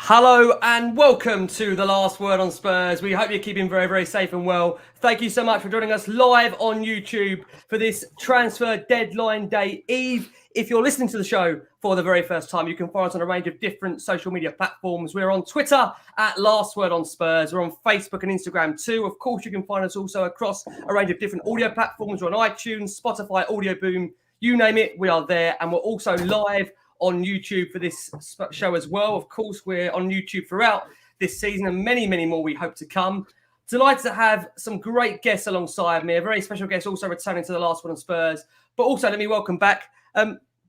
Hello and welcome to the Last Word on Spurs. We hope you're keeping very, very safe and well. Thank you so much for joining us live on YouTube for this transfer deadline day eve. If you're listening to the show for the very first time, you can find us on a range of different social media platforms. We're on Twitter at Last Word on Spurs. We're on Facebook and Instagram too. Of course, you can find us also across a range of different audio platforms. We're on iTunes, Spotify, Audio Boom, you name it, we are there. And we're also live on YouTube for this show as well. Of course, we're on YouTube throughout this season and many, many more we hope to come. Delighted to have some great guests alongside me. A very special guest also returning to the Last Word on Spurs. But also, let me welcome back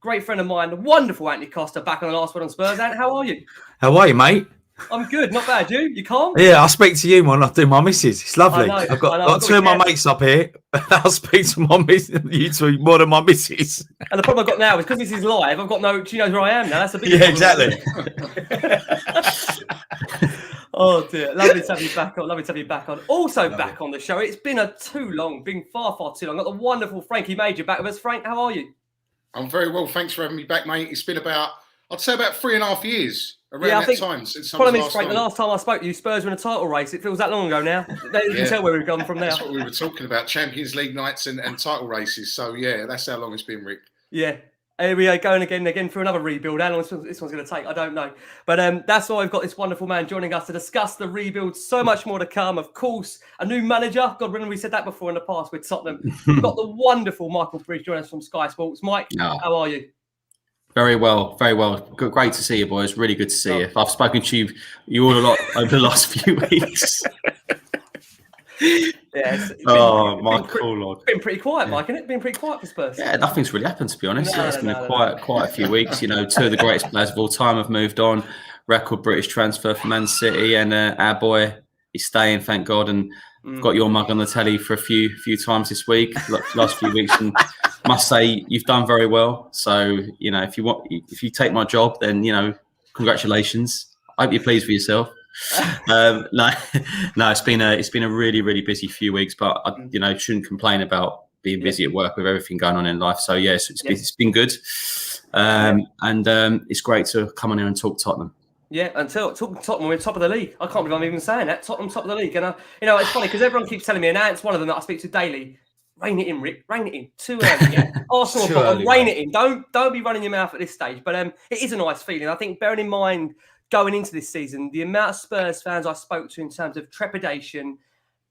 great friend of mine, the wonderful Antony Costa, back on the Last Word on Spurs. Ant, how are you? How are you, mate? I'm good, not bad. You calm? Yeah, I'll speak to you when I do my missus. It's lovely. I've got two of my mates up here. I'll speak to my missus, you two more than my missus. And the problem I've got now is because this is live, I've got she knows where I am now. That's a big problem. Exactly. Oh dear, lovely to have you back on. Lovely to have you back on. Also back on the show. It's been been far, far too long. I've got the wonderful Frankie Major back with us. Frank, how are you? I'm very well. Thanks for having me back, mate. It's been I'd say about 3.5 years. Around that time since problem is, Frank, the last time I spoke to you, Spurs were in a title race. It feels that long ago now. You can tell where we've gone from there. That's what we were talking about, Champions League nights and title races. So, yeah, that's how long it's been, Rick. Yeah. Here we are going again for another rebuild. How long this one's going to take, I don't know. But that's why we've got this wonderful man joining us to discuss the rebuild. So much more to come. Of course, a new manager. God, remember we said that before in the past with Tottenham. We've got the wonderful Michael Bridge joining us from Sky Sports. Mike, How are you? Very well, very well. Great to see you, boys. Really good to see you. I've spoken to you all a lot over the last few weeks. It's been pretty quiet, Mike, isn't it? Been pretty quiet for Spurs. Yeah, nothing's really happened, to be honest. It's been quite a few weeks. You know, two of the greatest players of all time have moved on. Record British transfer for Man City, and our boy is staying, thank God. And got your mug on the telly for a few times this week, last few weeks, and must say you've done very well. So you know, if you take my job, then you know, congratulations. I hope you're pleased with yourself. No, it's been a really busy few weeks, but I shouldn't complain about being busy at work with everything going on in life. So yes, it's been good, and it's great to come on here and talk Tottenham. Yeah, until talking Tottenham, we're top of the league. I can't believe I'm even saying that. Tottenham top of the league, and it's funny because everyone keeps telling me, and it's one of them that I speak to daily. Rein it in, Rick. Rein it in. Too early. Yeah. Arsenal, rein it in. Don't be running your mouth at this stage. But it is a nice feeling. I think bearing in mind going into this season, the amount of Spurs fans I spoke to in terms of trepidation,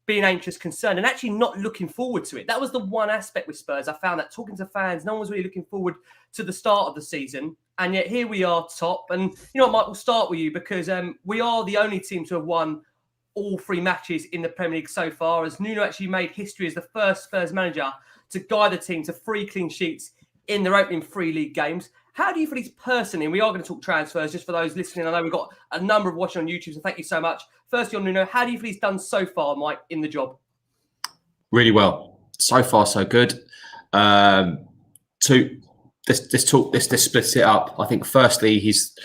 being anxious, concerned, and actually not looking forward to it. That was the one aspect with Spurs. I found that talking to fans, no one was really looking forward to the start of the season. And yet here we are top. And you know what, Mike, we'll start with you because we are the only team to have won all 3 matches in the Premier League so far, as Nuno actually made history as the first Spurs manager to guide the team to 3 clean sheets in their opening 3 league games. How do you feel he's personally, and we are going to talk transfers just for those listening. I know we've got a number of watching on YouTube, so thank you so much. Firstly on Nuno, how do you feel he's done so far, Mike, in the job? Really well. So far, so good. Let's split it up. I think firstly, he's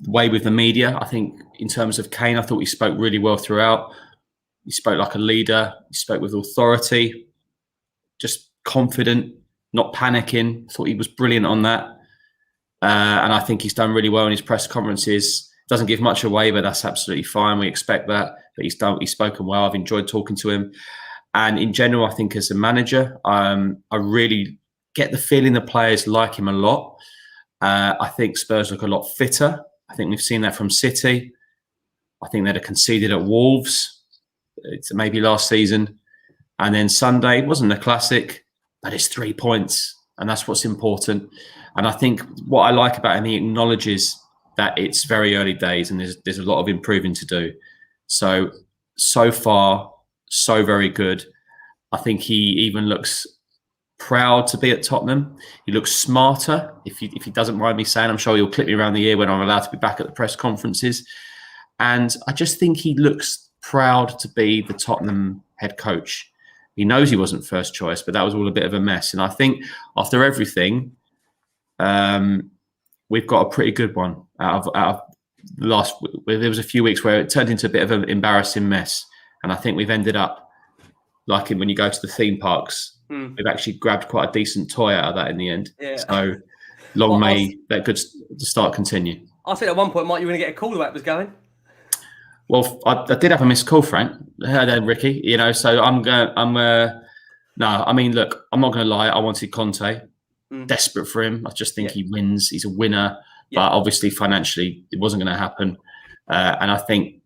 way with the media. I think in terms of Kane, I thought he spoke really well throughout. He spoke like a leader. He spoke with authority, just confident, not panicking. Thought he was brilliant on that. And I think he's done really well in his press conferences. Doesn't give much away, but that's absolutely fine. We expect that. But he's spoken well. I've enjoyed talking to him. And in general, I think as a manager, I really get the feeling the players like him a lot. I think Spurs look a lot fitter. I think we've seen that from City. I think they'd have conceded at Wolves, maybe last season. And then Sunday, it wasn't a classic, but it's 3 points. And that's what's important. And I think what I like about him, he acknowledges that it's very early days and there's a lot of improving to do. So far, so very good. I think he even looks proud to be at Tottenham. He looks smarter, if he doesn't mind me saying. I'm sure he'll clip me around the ear when I'm allowed to be back at the press conferences. And I just think he looks proud to be the Tottenham head coach. He knows he wasn't first choice, but that was all a bit of a mess. And I think after everything, we've got a pretty good one out of the last. There was a few weeks where it turned into a bit of an embarrassing mess, and I think we've ended up like when you go to the theme parks. We've actually grabbed quite a decent toy out of that in the end. Yeah. So long may that good start continue. I said at one point, Mike, you were going to get a call the way it was going. Well, I did have a missed call, Frank. Ricky, you know, so no, I mean, look, I'm not going to lie. I wanted Conte, desperate for him. I just think he wins. He's a winner, but obviously financially it wasn't going to happen. And I think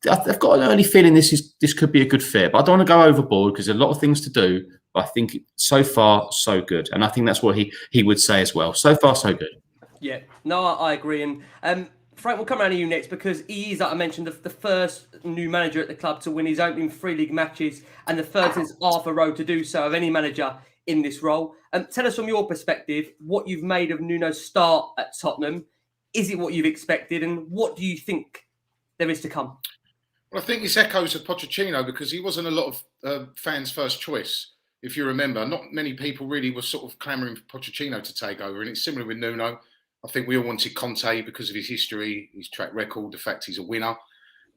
I've got an early feeling this could be a good fit, but I don't want to go overboard because there's a lot of things to do. But I think so far so good, and I think that's what he would say as well. So far so good. Yeah, no, I agree. And Frank, we'll come around to you next because he is, like I mentioned, the first new manager at the club to win his opening 3 league matches and the third since Arthur Rowe to do so of any manager in this role. Tell us from your perspective what you've made of Nuno's start at Tottenham. Is it what you've expected, and what do you think there is to come? Well, I think this echoes of Pochettino because he wasn't a lot of fans' first choice. If you remember, not many people really were sort of clamouring for Pochettino to take over, and it's similar with Nuno. I think we all wanted Conte because of his history, his track record, the fact he's a winner.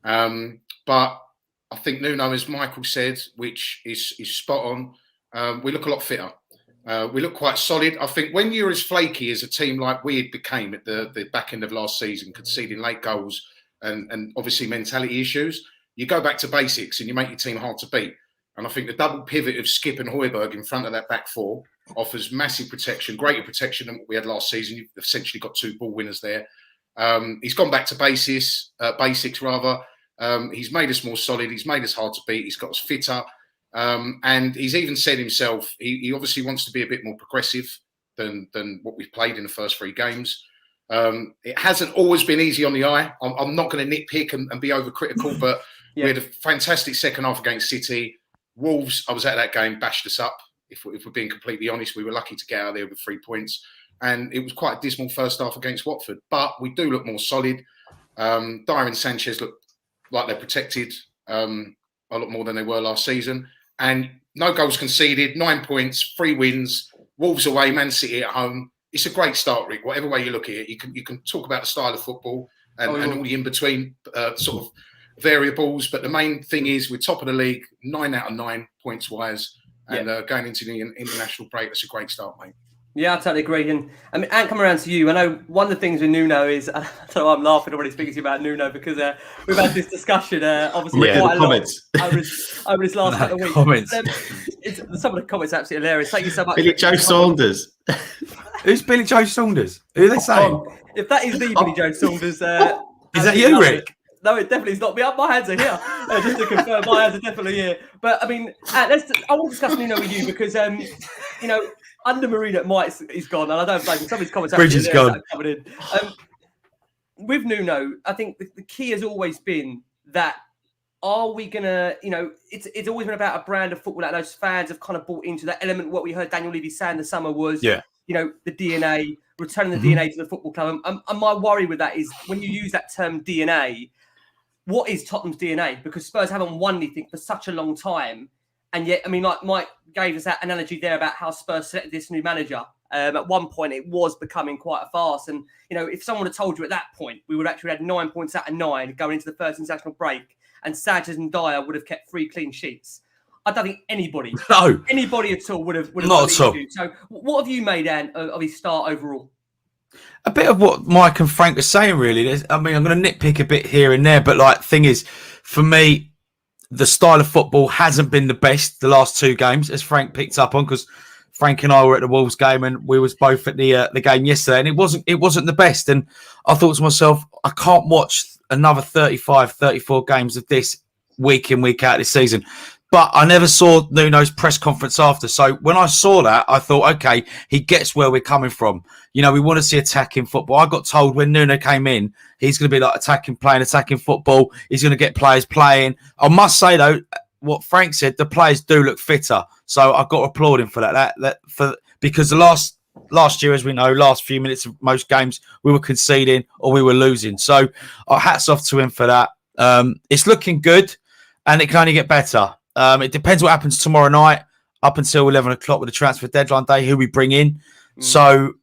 But I think Nuno, as Michael said, which is spot on, we look a lot fitter. We look quite solid. I think when you're as flaky as a team like we became at the back end of last season, conceding late goals and obviously mentality issues, you go back to basics and you make your team hard to beat. And I think the double pivot of Skip and Højbjerg in front of that back four offers massive protection, greater protection than what we had last season. You've essentially got 2 ball winners there. He's gone back to basics. He's made us more solid. He's made us hard to beat. He's got us fitter. And he's even said himself, he obviously wants to be a bit more progressive than what we've played in the first 3 games. It hasn't always been easy on the eye. I'm not going to nitpick and be overcritical, but we had a fantastic second half against City. Wolves, I was at that game, bashed us up. If we're being completely honest, we were lucky to get out of there with 3 points. And it was quite a dismal first half against Watford. But we do look more solid. Dyer and Sanchez look like they're protected a lot more than they were last season. And no goals conceded, 9 points, 3 wins, Wolves away, Man City at home. It's a great start, Rick. Whatever way you look at it, you can talk about the style of football and all the in-between sort of variables. But the main thing is we're top of the league, 9 out of 9 points-wise. And going into the international break, that's a great start, mate. Yeah, I totally agree. And I mean, Ant, coming around to you, I know one of the things with Nuno is, I don't know why I'm laughing already speaking to you about Nuno because we've had this discussion, obviously, quite a lot over this last couple of weeks. Comments. Some of the comments are absolutely hilarious. Thank you so much. Billy Joe Saunders. Who's Billy Joe Saunders? Who are they saying? If that is the Billy Joe Saunders... is that you, Rick? No, it definitely is not me. My hands are here. Just to confirm, my hands are definitely here. But I mean, I want to discuss Nuno with you because, you know, under Marina, Mike is gone, and I don't blame him. Some of his comments Bridges gone. Coming in. With Nuno, I think the key has always been that are we gonna, you know, it's always been about a brand of football that those fans have kind of bought into. That element. What we heard Daniel Levy say in the summer was, you know, the DNA, returning the DNA to the football club. And my worry with that is when you use that term DNA. What is Tottenham's DNA? Because Spurs haven't won anything for such a long time. And yet, I mean, like Mike gave us that analogy there about how Spurs selected this new manager. At one point, it was becoming quite a farce. And, you know, if someone had told you at that point, we would actually had 9 points out of 9 going into the first international break, and Sanchez and Dyer would have kept 3 clean sheets. I don't think anybody at all would have not at all. So what have you made, Anne, of his start overall? A bit of what Mike and Frank were saying, really. I mean, I'm going to nitpick a bit here and there, but like, thing is, for me, the style of football hasn't been the best the last 2 games, as Frank picked up on, because Frank and I were at the Wolves game and we was both at the game yesterday, and it wasn't the best. And I thought to myself, I can't watch another 35, 34 games of this week in, week out this season. But I never saw Nuno's press conference after. So when I saw that, I thought, okay, he gets where we're coming from. You know, we want to see attacking football. I got told when Nuno came in, he's going to be like attacking football. He's going to get players playing. I must say, though, what Frank said, the players do look fitter. So I've got to applaud him for that. Because the last year, as we know, last few minutes of most games, we were conceding or we were losing. So hats off to him for that. It's looking good and it can only get better. It depends what happens tomorrow night up until 11 o'clock with the transfer deadline day, who we bring in. So,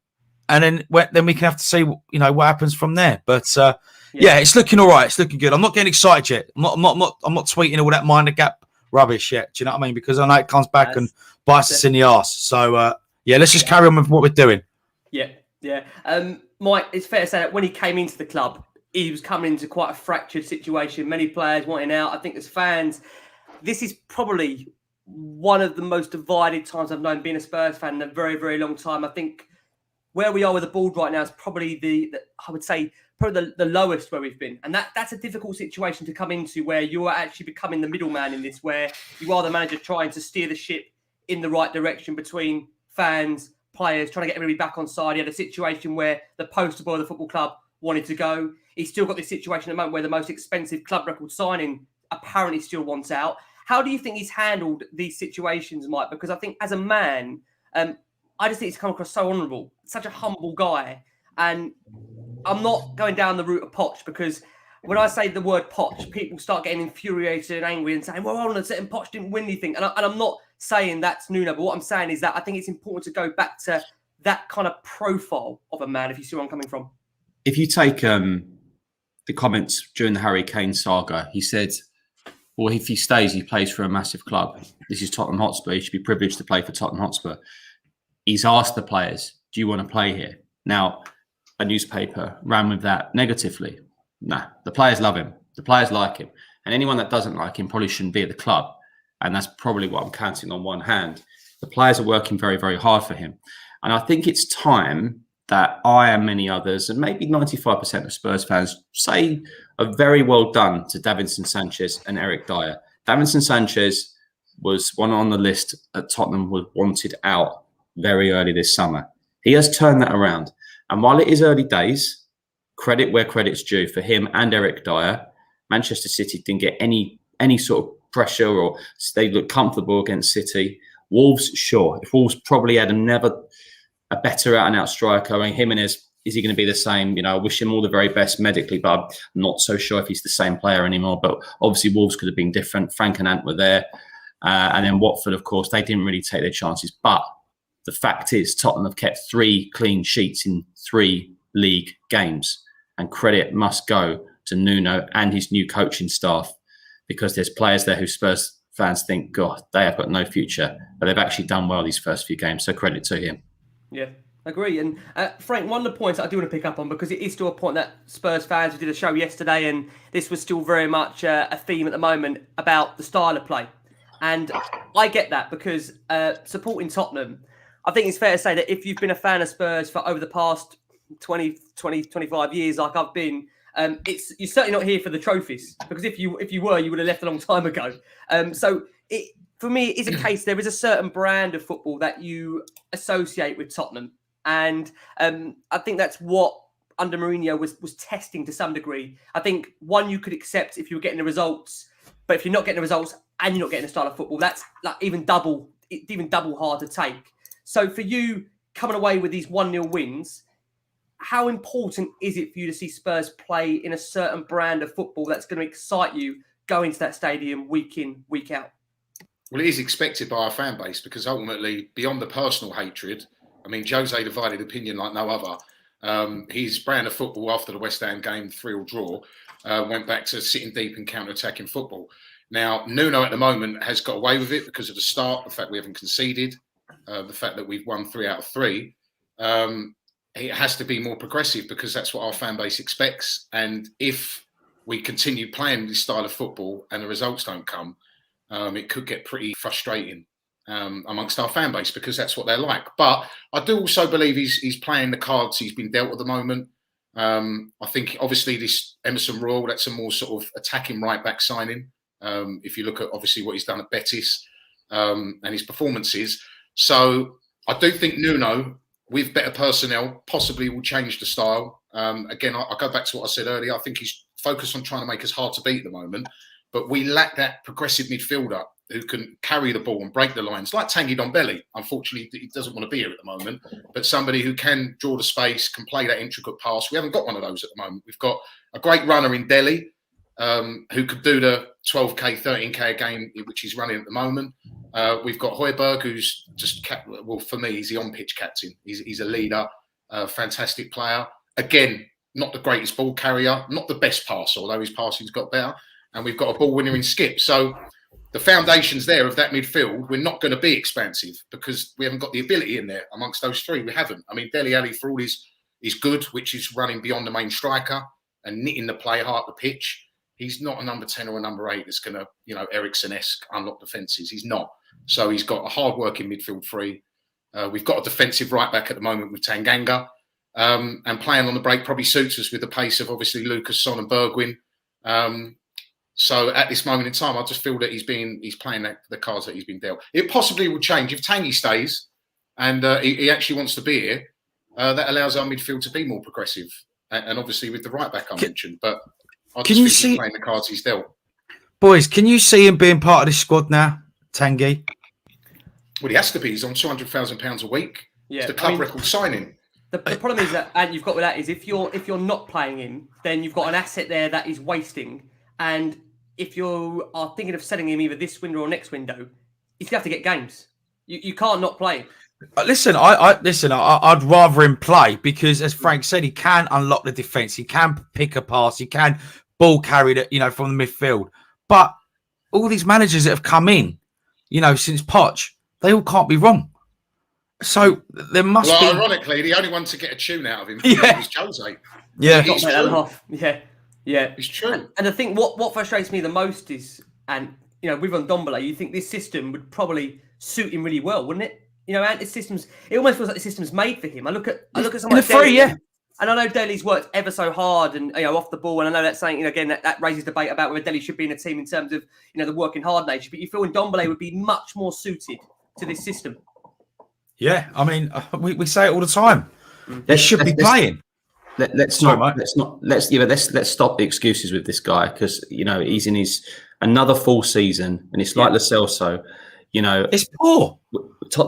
and then we can have to see, you know, what happens from there. But yeah, it's looking all right. It's looking good. I'm not getting excited yet. I'm not tweeting all that minor gap rubbish yet. Do you know what I mean? Because I know it comes back and bites us in the arse. So yeah, let's just carry on with what we're doing. Yeah. Mike, it's fair to say that when he came into the club, he was coming into quite a fractured situation. Many players wanting out. I think as fans, this is probably one of the most divided times I've known being a Spurs fan in a very, very long time. I think where we are with the board right now is probably I would say, probably the lowest where we've been. And that's a difficult situation to come into, where you are actually becoming the middleman in this, where you are the manager trying to steer the ship in the right direction between fans, players, trying to get everybody back on side. He had a situation where the poster boy of the football club wanted to go. He's still got this situation at the moment where the most expensive club record signing apparently still wants out. How do you think he's handled these situations, Mike? Because I think as a man, I just think he's come across so honourable, such a humble guy. And I'm not going down the route of Poch, because when I say the word Poch, people start getting infuriated and angry and saying, well, hold on a second, Poch didn't win anything. And I'm not saying that's Nuno, but what I'm saying is that I think it's important to go back to that kind of profile of a man, if you see where I'm coming from. If you take the comments during the Harry Kane saga, he said, well, if he stays, he plays for a massive club. This is Tottenham Hotspur. He should be privileged to play for Tottenham Hotspur. He's asked the players, do you want to play here? Now, a newspaper ran with that negatively. Nah, the players love him. The players like him. And anyone that doesn't like him probably shouldn't be at the club. And that's probably what I'm counting on one hand. The players are working very, very hard for him. And I think it's time that I and many others, and maybe 95% of Spurs fans, say a very well done to Davinson Sanchez and Eric Dyer. Davinson Sanchez was one on the list at Tottenham, was wanted out very early this summer. He has turned that around. And while it is early days, credit where credit's due for him and Eric Dyer. Manchester City didn't get any sort of pressure, or they looked comfortable against City. Wolves, sure. If Wolves probably had a better out-and-out striker, and Jimenez, is he going to be the same? You know, I wish him all the very best medically, but I'm not so sure if he's the same player anymore. But obviously Wolves could have been different. Frank and Ant were there. And then Watford, of course, they didn't really take their chances. But the fact is, Tottenham have kept 3 clean sheets in 3 league games. And credit must go to Nuno and his new coaching staff, because there's players there who Spurs fans think, God, they have got no future. But they've actually done well these first few games. So credit to him. Yeah, agree. And Frank, one of the points that I do want to pick up on, because it is still a point that Spurs fans, we did a show yesterday, and this was still very much a theme at the moment about the style of play. And I get that, because supporting Tottenham, I think it's fair to say that if you've been a fan of Spurs for over the past 25 years, like I've been, you're certainly not here for the trophies, because if you were, you would have left a long time ago. So for me, it is a case, there is a certain brand of football that you associate with Tottenham. And I think that's what under Mourinho was testing to some degree. I think one, you could accept if you were getting the results, but if you're not getting the results and you're not getting a style of football, that's like even double hard to take. So for you coming away with these 1-0 wins, how important is it for you to see Spurs play in a certain brand of football that's going to excite you going to that stadium week in, week out? Well, it is expected by our fan base, because ultimately, beyond the personal hatred, I mean, Jose divided opinion like no other. His brand of football after the West Ham game, 3-3 draw, went back to sitting deep and counter-attacking football. Now, Nuno at the moment has got away with it because of the start, the fact we haven't conceded, the fact that we've won 3 out of 3. It has to be more progressive, because that's what our fan base expects. And if we continue playing this style of football and the results don't come, it could get pretty frustrating amongst our fan base, because that's what they're like. But I do also believe he's playing the cards he's been dealt at the moment. I think obviously this Emerson Royal, that's a more sort of attacking right back signing. If you look at obviously what he's done at Betis and his performances. So I do think Nuno, with better personnel, possibly will change the style. Again, I go back to what I said earlier. I think he's focused on trying to make us hard to beat at the moment. But we lack that progressive midfielder who can carry the ball and break the lines, like Tanguy Ndombele. Unfortunately, he doesn't want to be here at the moment, but somebody who can draw the space, can play that intricate pass. We haven't got one of those at the moment. We've got a great runner in Delhi who could do the 12K, 13K a game, which he's running at the moment. We've got Højbjerg, who's just, well, for me, he's the on-pitch captain. He's a leader, a fantastic player. Again, not the greatest ball carrier, not the best passer, although his passing's got better. And we've got a ball winner in Skip. So the foundations there of that midfield, we're not going to be expansive, because we haven't got the ability in there amongst those 3. We haven't. I mean, Dele Alli, for all his is good, which is running beyond the main striker and knitting the play hard the pitch. He's not a number 10 or a number 8 that's going to, Eriksen-esque unlock defences. He's not. So he's got a hard-working midfield three. We've got a defensive right-back at the moment with Tanganga. And playing on the break probably suits us with the pace of, obviously, Lucas, Son and Bergwijn. So at this moment in time, I just feel that he's playing the cards that he's been dealt. It possibly will change. If Tanguy stays and he actually wants to be here, that allows our midfield to be more progressive. And obviously with the right-back I mentioned. But I just think he's playing the cards he's dealt. Boys, can you see him being part of this squad now, Tanguy? Well, he has to be. He's on £200,000 a week. Yeah, it's the club record signing. The problem is that, and you've got with that is if you're not playing him, then you've got an asset there that is wasting. And if you are thinking of selling him either this window or next window, he's gonna have to get games. You can't not play him. Listen, I'd rather him play because, as Frank said, he can unlock the defence. He can pick a pass. He can ball carry it, from the midfield. But all these managers that have come in, since Poch, they all can't be wrong. So there must be. Ironically, the only one to get a tune out of him was Jose. Yeah, it's true. Yeah, it's true. And the thing, what frustrates me the most is, and with Ndombele, you think this system would probably suit him really well, wouldn't it? And the systems, it almost feels like the system's made for him. I look at someone like free, and I know Dele's worked ever so hard and off the ball, and I know that's saying again that raises debate about whether Dele should be in a team in terms of the working hard nature. But you feel Ndombele would be much more suited to this system. Yeah, I mean, we say it all the time. They should be playing. Let's stop the excuses with this guy because he's in his another full season and it's like Lo Celso. It's poor.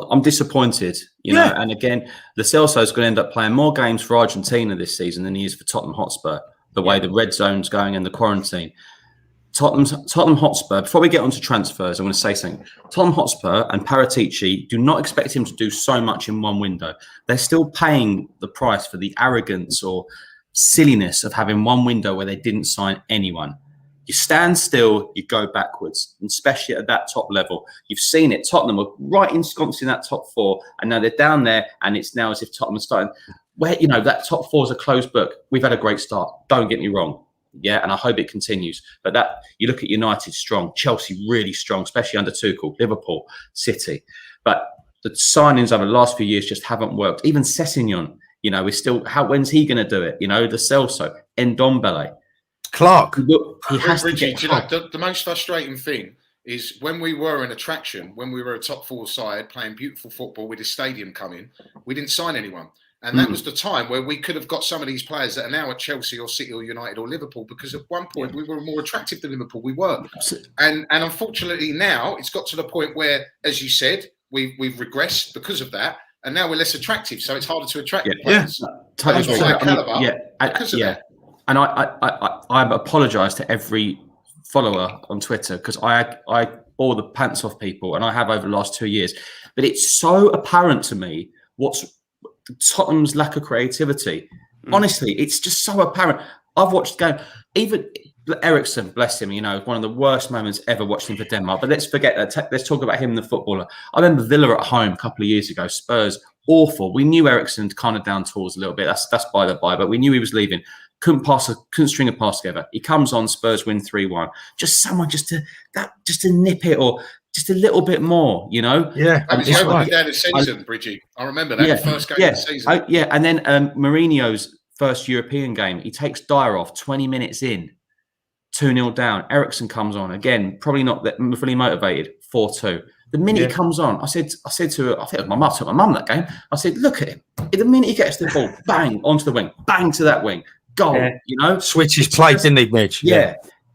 I'm disappointed, and again, Lo Celso is going to end up playing more games for Argentina this season than he is for Tottenham Hotspur. The way the red zone's going and the quarantine. Tottenham Hotspur, before we get onto transfers, I want to say something. Tottenham Hotspur and Paratici do not expect him to do so much in one window. They're still paying the price for the arrogance or silliness of having one window where they didn't sign anyone. You stand still, you go backwards, and especially at that top level. You've seen it. Tottenham are right ensconced in that top four, and now they're down there, and it's now as if Tottenham are starting. Where, that top four is a closed book. We've had a great start. Don't get me wrong. Yeah, and I hope it continues. But you look at United strong, Chelsea really strong, especially under Tuchel, Liverpool, City. But the signings over the last few years just haven't worked. Even Sessegnon, we're still. When's he going to do it? The Celso, Ndombele, Clark. He has to get the most frustrating thing is when we were an attraction, when we were a top four side playing beautiful football with a stadium coming, we didn't sign anyone. And that was the time where we could have got some of these players that are now at Chelsea or City or United or Liverpool, because at one point we were more attractive than Liverpool. We were. And unfortunately now it's got to the point where, as you said, we've regressed because of that. And now we're less attractive. So it's harder to attract players. Totally agree. And I apologise to every follower on Twitter because I bore the pants off people, and I have over the last 2 years. But it's so apparent to me what's Tottenham's lack of creativity. Honestly, it's just so apparent. I've watched the game. Even Eriksen, bless him, one of the worst moments ever watching for Denmark. But let's forget that. Let's talk about him, the footballer. I remember Villa at home a couple of years ago. Spurs, awful. We knew Eriksen kind of down tools a little bit. That's by the by. But we knew he was leaving. Couldn't string a pass together. He comes on, Spurs win 3-1. Just someone just to nip it or just a little bit more, Yeah, that was the opening day of the season, Bridgie. I remember that first game of the season. And then Mourinho's first European game, he takes Dyer off 20 minutes in, 2-0 down. Eriksen comes on again, probably not that fully motivated, 4-2. The minute he comes on, I said to her, I think it was my mum that game. I said, look at him. The minute he gets the ball, bang onto the wing, bang to that wing. Goal, switches play, didn't he, Mitch?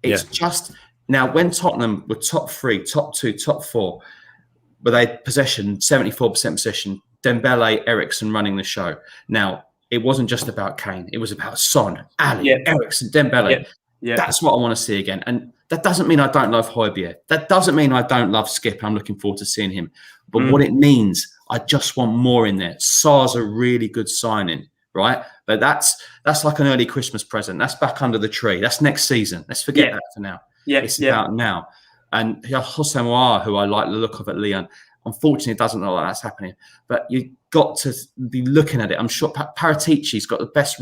It's just now when Tottenham were top 3, top 2, top 4, but they had possession, 74% possession, Dembele, Eriksen running the show. Now it wasn't just about Kane; it was about Son, Ali, Eriksen, Dembele. That's what I want to see again. And that doesn't mean I don't love Højbjerg. That doesn't mean I don't love Skip. I'm looking forward to seeing him. But what it means, I just want more in there. Sar's a really good signing. Right, but that's like an early Christmas present. That's back under the tree. That's next season. Let's forget that for now. It's about now. And Jose Moa, who I like the look of at Lyon, Unfortunately, it doesn't look like that's happening. But you've got to be looking at it. I'm sure Paratici's got the best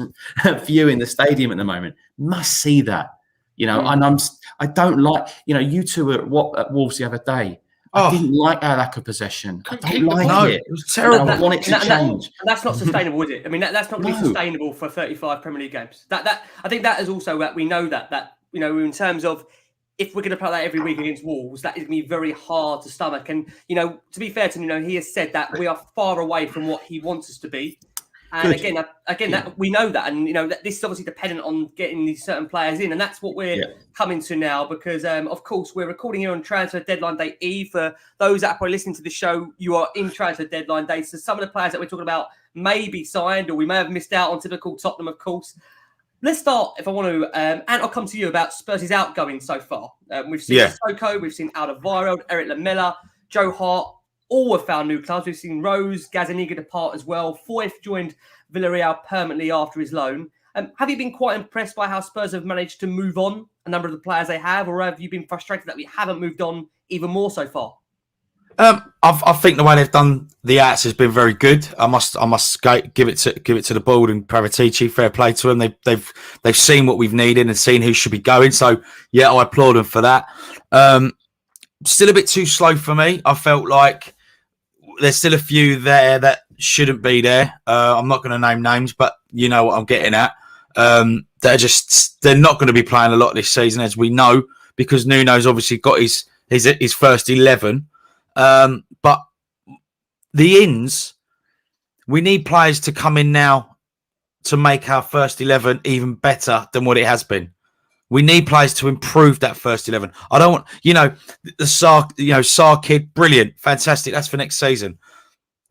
view in the stadium at the moment. Must see that, you know. And I don't like, you know, you two were at Wolves the other day. I didn't like our lack of possession. I don't like it. It was terrible. I want it to change. That's not sustainable, is it? I mean, that's not going to be sustainable for 35 Premier League games. That I think that is also that we know that you know, in terms of if we're going to play that every week against Wolves, that is going to be very hard to stomach. And you know, to be fair to Nuno, he has said that we are far away from what he wants us to be. And again, that we know that, and you know that this is obviously dependent on getting these certain players in, and that's what we're coming to now. Because of course we're recording here on transfer deadline day eve. For those that are probably listening to the show, you are in transfer deadline day. So some of the players that we're talking about may be signed, or we may have missed out on. Typical Tottenham, of course. Let's start, if I want to, and I'll come to you about Spurs' outgoing so far. We've seen Sissoko, we've seen Alderweireld, Eric Lamela, Joe Hart. All have found new clubs. We've seen Rose, Gazaniga depart as well. Foyth joined Villarreal permanently after his loan. Have you been quite impressed by how Spurs have managed to move on a number of the players they have, or have you been frustrated that we haven't moved on even more so far? I think the way they've done the outs has been very good. I must give it to the board and Paratici. Fair play to them. They've seen what we've needed and seen who should be going. So yeah, I applaud them for that. Still a bit too slow for me. I felt like there's still a few there that shouldn't be there. I'm not going to name names, but you know what I'm getting at. They're not going to be playing a lot this season, as we know, because Nuno's obviously got his first 11. But the ins, we need players to come in now to make our first 11 even better than what it has been. We need players to improve that first 11. I don't want, you know, the Sar kid, brilliant, fantastic. That's for next season.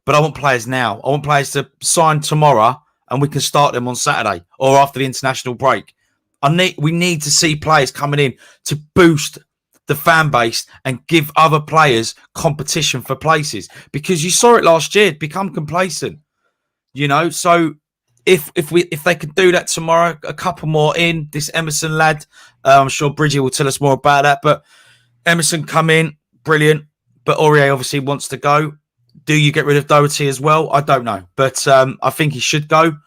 But I want players now. I want players to sign tomorrow and we can start them on Saturday or after the international break. We need to see players coming in to boost the fan base and give other players competition for places, because you saw it last year, become complacent, you know. So if they could do that tomorrow, a couple more in, this Emerson lad, I'm sure Bridgie will tell us more about that, but Emerson come in, brilliant, but Aurier obviously wants to go. Do you get rid of Doherty as well? I don't know, but I think he should go.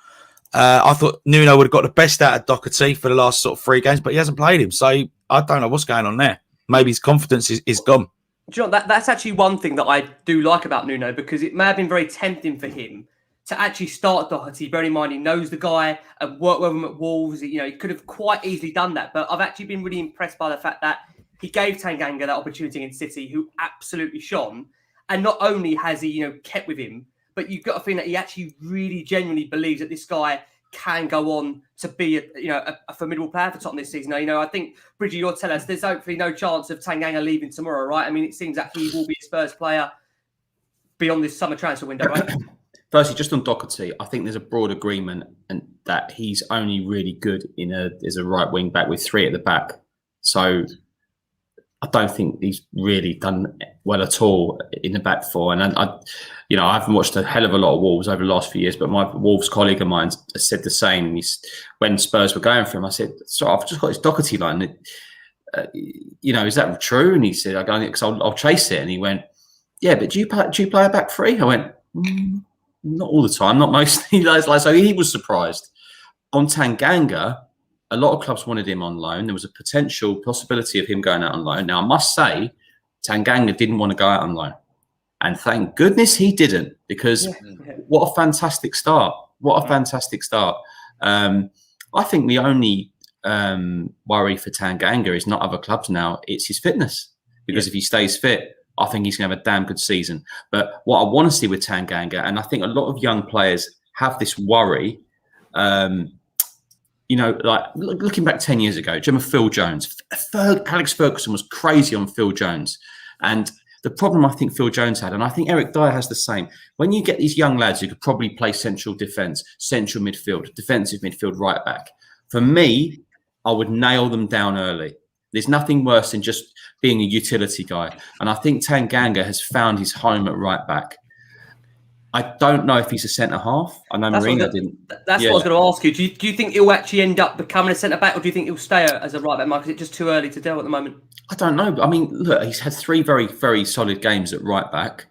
I thought Nuno would have got the best out of Doherty for the last sort of 3 games, but he hasn't played him, so I don't know what's going on there. Maybe his confidence is gone. Do you know, that's actually one thing that I do like about Nuno, because it may have been very tempting for him to actually start Doherty. Bearing in mind he knows the guy and worked with him at Wolves. You know, he could have quite easily done that. But I've actually been really impressed by the fact that he gave Tanganga that opportunity in City, who absolutely shone. And not only has he, you know, kept with him, but you've got to think that he actually really genuinely believes that this guy can go on to be a formidable player for Tottenham this season. Now, you know, I think, Bridgie, you'll tell us there's hopefully no chance of Tanganga leaving tomorrow, right? I mean, it seems that he will be a Spurs player beyond this summer transfer window, right? Firstly, just on Doherty, I think there's a broad agreement and that he's only really good as a right wing back with 3 at the back. So I don't think he's really done well at all in the back 4. And I haven't watched a hell of a lot of Wolves over the last few years, but my Wolves colleague of mine said the same. When Spurs were going for him, I said, "So I've just got this Doherty line. Is that true?" And he said, "I go because I'll chase it." And he went, "Yeah, but do you play a back 3?" I went, "Not all the time, not mostly." So he was surprised. On Tanganga, a lot of clubs wanted him on loan. There was a potential possibility of him going out on loan. Now, I must say, Tanganga didn't want to go out on loan. And thank goodness he didn't, because what a fantastic start. What a fantastic start. I think the only worry for Tanganga is not other clubs now. It's his fitness. Because if he stays fit, I think he's going to have a damn good season. But what I want to see with Tanganga, and I think a lot of young players have this worry, like looking back 10 years ago, do you remember Phil Jones? Alex Ferguson was crazy on Phil Jones. And the problem I think Phil Jones had, and I think Eric Dyer has the same, when you get these young lads who could probably play central defence, central midfield, defensive midfield, right back, for me, I would nail them down early. There's nothing worse than just being a utility guy. And I think Tanganga has found his home at right back. I don't know if he's a centre half. I know Marina didn't. That's what I was going to ask you. Do you think he'll actually end up becoming a centre back, or do you think he'll stay as a right back, Mark? Is it just too early to tell at the moment? I don't know. I mean, look, he's had 3 very, very solid games at right back.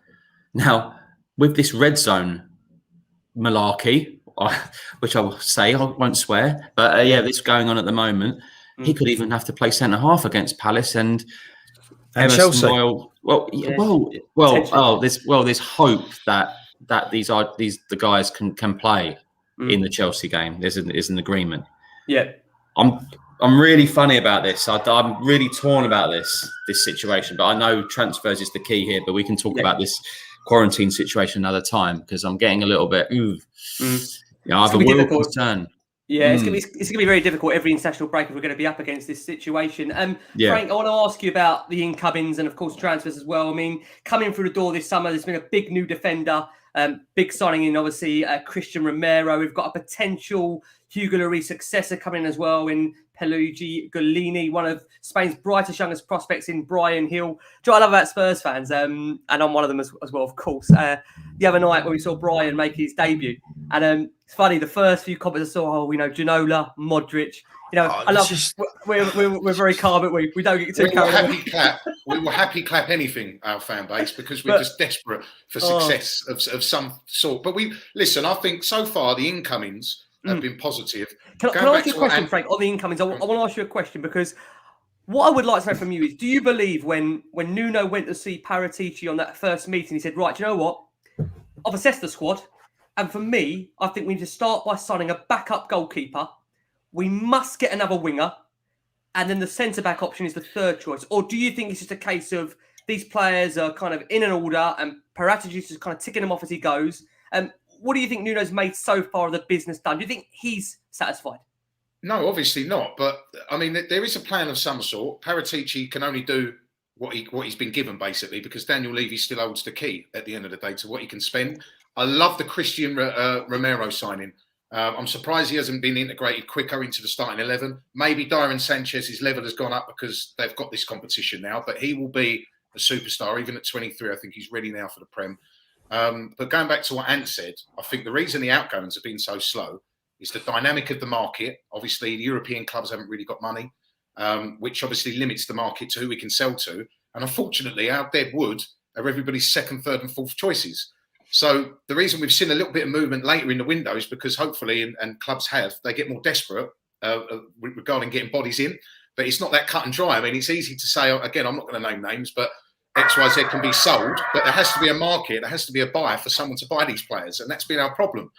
Now, with this red zone malarkey, which I will say, I won't swear, but this going on at the moment, he could even have to play centre half against Palace and Emerson Chelsea. Royal. There's hope that the guys can play in the Chelsea game. There's an agreement. Yeah, I'm really funny about this. I'm really torn about this situation, but I know transfers is the key here. But we can talk about this quarantine situation another time because I'm getting a little bit. I have a real concern. Yeah, it's gonna be very difficult every international break if we're going to be up against this situation. Frank, I want to ask you about the incomings and of course transfers as well. I mean, coming through the door this summer, there's been a big new defender, big signing in obviously Christian Romero. We've got a potential Hugo Lloris successor coming in as well in Pelluigi Golini, one of Spain's brightest youngest prospects in Brian Hill. Do you know what I love about Spurs fans? And I'm one of them as well, of course. The other night when we saw Brian make his debut, and it's funny, the first few comments I saw, Ginola, Modric. I love. We're very calm, but we don't get too carried away. We will happy clap anything, our fan base, because we're just desperate for success of some sort. But I think so far the incomings have been positive. Can I ask you a question, Frank, on the incomings? I want to ask you a question because what I would like to know from you is, do you believe when Nuno went to see Paratici on that first meeting, he said, right, do you know what? I've assessed the squad. And for me, I think we need to start by signing a backup goalkeeper. We must get another winger. And then the centre-back option is the third choice. Or do you think it's just a case of these players are kind of in an order and Paratici is just kind of ticking them off as he goes? What do you think Nuno's made so far of the business done? Do you think he's satisfied? No, obviously not. But, I mean, there is a plan of some sort. Paratici can only do what he's been given, basically, because Daniel Levy still holds the key at the end of the day to what he can spend. I love the Christian Romero signing. I'm surprised he hasn't been integrated quicker into the starting 11. Maybe Dyron Sanchez's level has gone up because they've got this competition now, but he will be a superstar. Even at 23, I think he's ready now for the Prem. But going back to what Ant said, I think the reason the outgoings have been so slow is the dynamic of the market. Obviously, the European clubs haven't really got money, which obviously limits the market to who we can sell to. And unfortunately, our dead wood are everybody's second, third and fourth choices. So the reason we've seen a little bit of movement later in the window is because hopefully, and clubs they get more desperate regarding getting bodies in. But it's not that cut and dry. I mean, it's easy to say, again, I'm not going to name names, but XYZ can be sold, but there has to be a market, there has to be a buyer for someone to buy these players. And that's been our problem.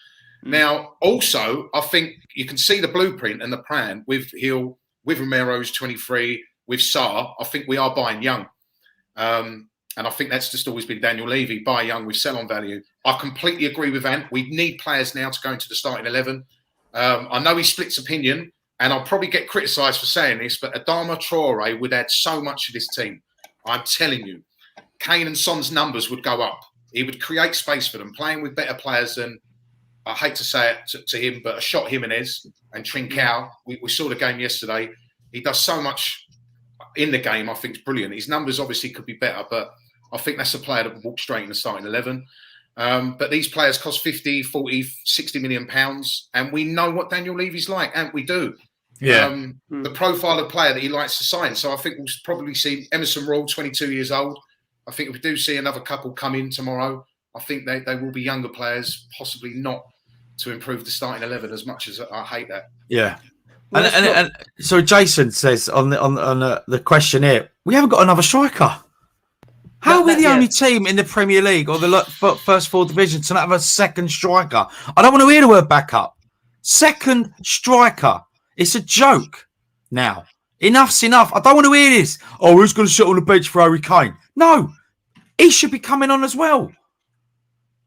Now, also, I think you can see the blueprint and the plan with Hill, with Romero's 23, with Sarr. I think we are buying young. And I think that's just always been Daniel Levy, buy young with sell on value. I completely agree with Ant. We need players now to go into the starting 11. I know he splits opinion, and I'll probably get criticised for saying this, but Adama Traore would add so much to this team. I'm telling you, Kane and Son's numbers would go up. He would create space for them, playing with better players than, I hate to say it to him, but a shot Jimenez and Trincao. We saw the game yesterday. He does so much in the game. I think it's brilliant. His numbers obviously could be better, but I think that's a player that will walk straight in the starting 11. But these players cost 50, 40, 60 million pounds. And we know what Daniel Levy's like, and we do. Yeah. The profile of player that he likes to sign. So I think we'll probably see Emerson Royal, 22 years old. I think if we do see another couple come in tomorrow, I think they will be younger players, possibly not to improve the starting 11 as much as I hate that. Yeah. And so Jason says on the questionnaire, we haven't got another striker. How are we the only team in the Premier League or the first four divisions to not have a second striker? I don't want to hear the word backup. Second striker. It's a joke now. Enough's enough. I don't want to hear this. Oh, who's going to sit on the bench for Harry Kane? No. He should be coming on as well.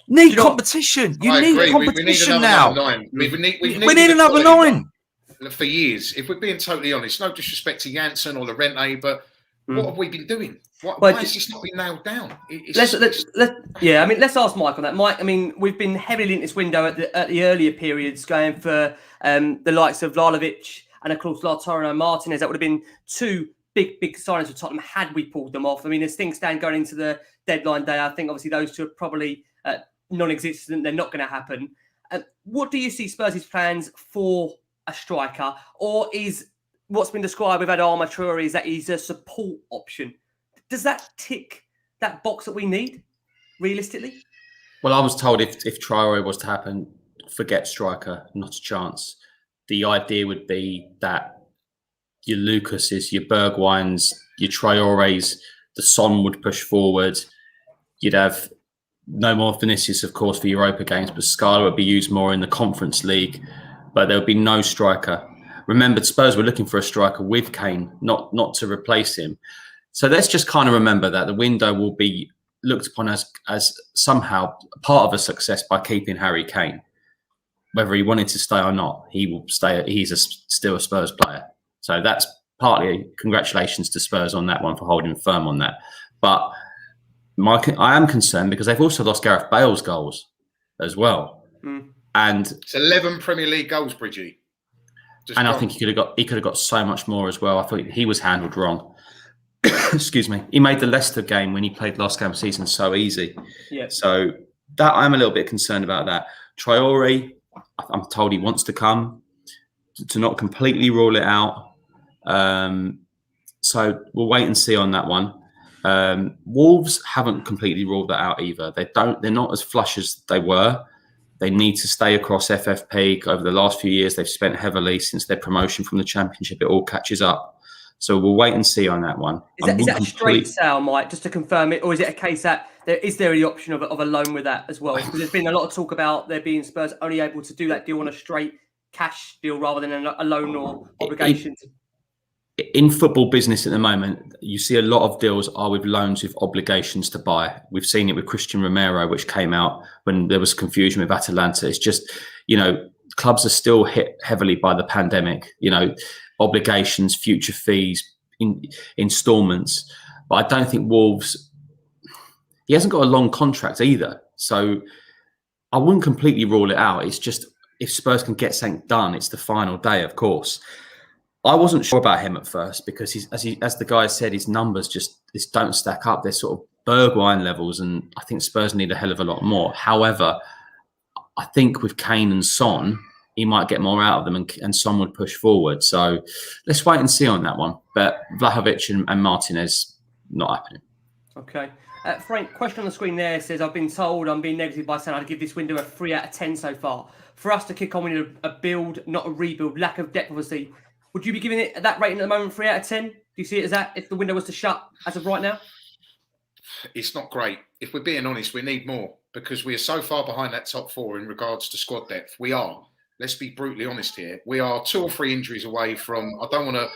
Need competition. You need competition now. We need another 9. For years. If we're being totally honest, no disrespect to Janssen or Lorente, but what have we been doing? Why has this not been nailed down? Let's ask Mike on that. Mike, I mean, we've been heavily in this window at the earlier periods, going for the likes of Lalovic and, of course, Lautaro Martinez. That would have been two big signings for Tottenham had we pulled them off. I mean, as things stand going into the deadline day, I think obviously those two are probably non-existent. They're not going to happen. What do you see Spurs' plans for a striker, or is what's been described with Adama Traore is that he's a support option? Does that tick that box that we need? realistically? Well, I was told if Traore was to happen, forget striker, not a chance. The idea would be that your Lucases, your Bergwijns, your Traores, the Son would push forward. You'd have no more Vinicius, of course, for Europa games, but Scala would be used more in the Conference League. But there would be no striker. Remember, Spurs were looking for a striker with Kane, not to replace him. So let's just kind of remember that the window will be looked upon as somehow part of a success by keeping Harry Kane. Whether he wanted to stay or not, he will stay. He's still a Spurs player. So that's partly congratulations to Spurs on that one for holding firm on that. But I am concerned because they've also lost Gareth Bale's goals as well. And it's 11 Premier League goals, Bridgie. And I think he could have got so much more as well. I thought he was handled wrong. Excuse me. He made the Leicester game when he played last game of season so easy. Yeah. So that I'm a little bit concerned about that. Traore, I'm told he wants to come, to not completely rule it out. So we'll wait and see on that one. Wolves haven't completely ruled that out either. They're not as flush as they were. They need to stay across FFP. Over the last few years, they've spent heavily since their promotion from the Championship. It all catches up. So we'll wait and see on that one. Is that a straight sale, Mike, just to confirm it? Or is it a case that is there the option of a loan with that as well? Because there's been a lot of talk about there being Spurs only able to do that deal on a straight cash deal rather than a loan or obligation. In football business at the moment, you see a lot of deals are with loans with obligations to buy. We've seen it with Christian Romero, which came out when there was confusion with Atalanta. It's just, clubs are still hit heavily by the pandemic, obligations, future fees, installments. But I don't think Wolves, he hasn't got a long contract either. So I wouldn't completely rule it out. It's just if Spurs can get something done, it's the final day, of course. I wasn't sure about him at first because as the guy said, his numbers just don't stack up. They're sort of Bergwijn levels, and I think Spurs need a hell of a lot more. However, I think with Kane and Son, he might get more out of them, and Son would push forward. So let's wait and see on that one. But Vlahovic and Martinez, not happening. Okay. Frank, question on the screen there says, I've been told I'm being negative by saying I'd give this window a 3 out of 10 so far. For us to kick on, we need a build, not a rebuild. Lack of depth, obviously. Would you be giving it that rating at the moment, 3 out of 10? Do you see it as that if the window was to shut as of right now? It's not great. If we're being honest, we need more because we are so far behind that top 4 in regards to squad depth. We are. Let's be brutally honest here. We are 2 or 3 injuries away from, I don't want to,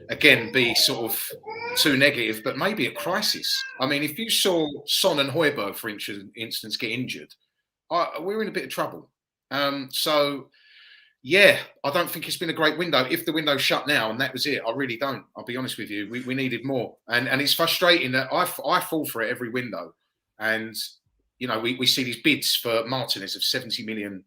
again, be sort of too negative, but maybe a crisis. I mean, if you saw Son and Højbjerg, for instance, get injured, we're in a bit of trouble. Yeah, I don't think it's been a great window. If the window shut now and that was it, I really don't. I'll be honest with you. We needed more. And it's frustrating that I fall for it every window. And, we see these bids for Martinez of 70 million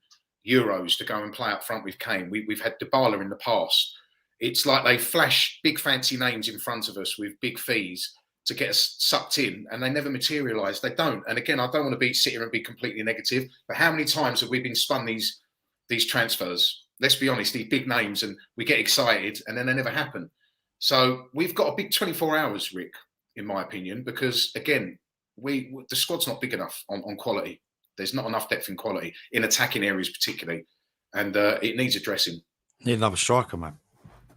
euros to go and play up front with Kane. We've had Dybala in the past. It's like they flash big fancy names in front of us with big fees to get us sucked in, and they never materialise. They don't. And again, I don't want to sit here and be completely negative, but how many times have we been spun these transfers? Let's be honest, these big names, and we get excited and then they never happen. So we've got a big 24 hours, Rick, in my opinion, because again, the squad's not big enough on quality. There's not enough depth in quality in attacking areas particularly. And it needs addressing. Need another striker, man.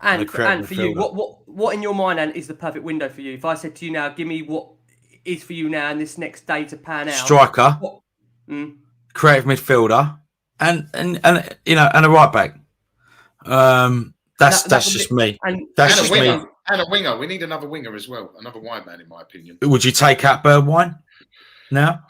And for you, what in your mind, Ant, is the perfect window for you? If I said to you now, give me what is for you now in this next day to pan out. Striker, creative midfielder, and a right back. That's just me. That's just me. And a winger. We need another winger as well. Another wide man, in my opinion. Would you take out Bergwijn now?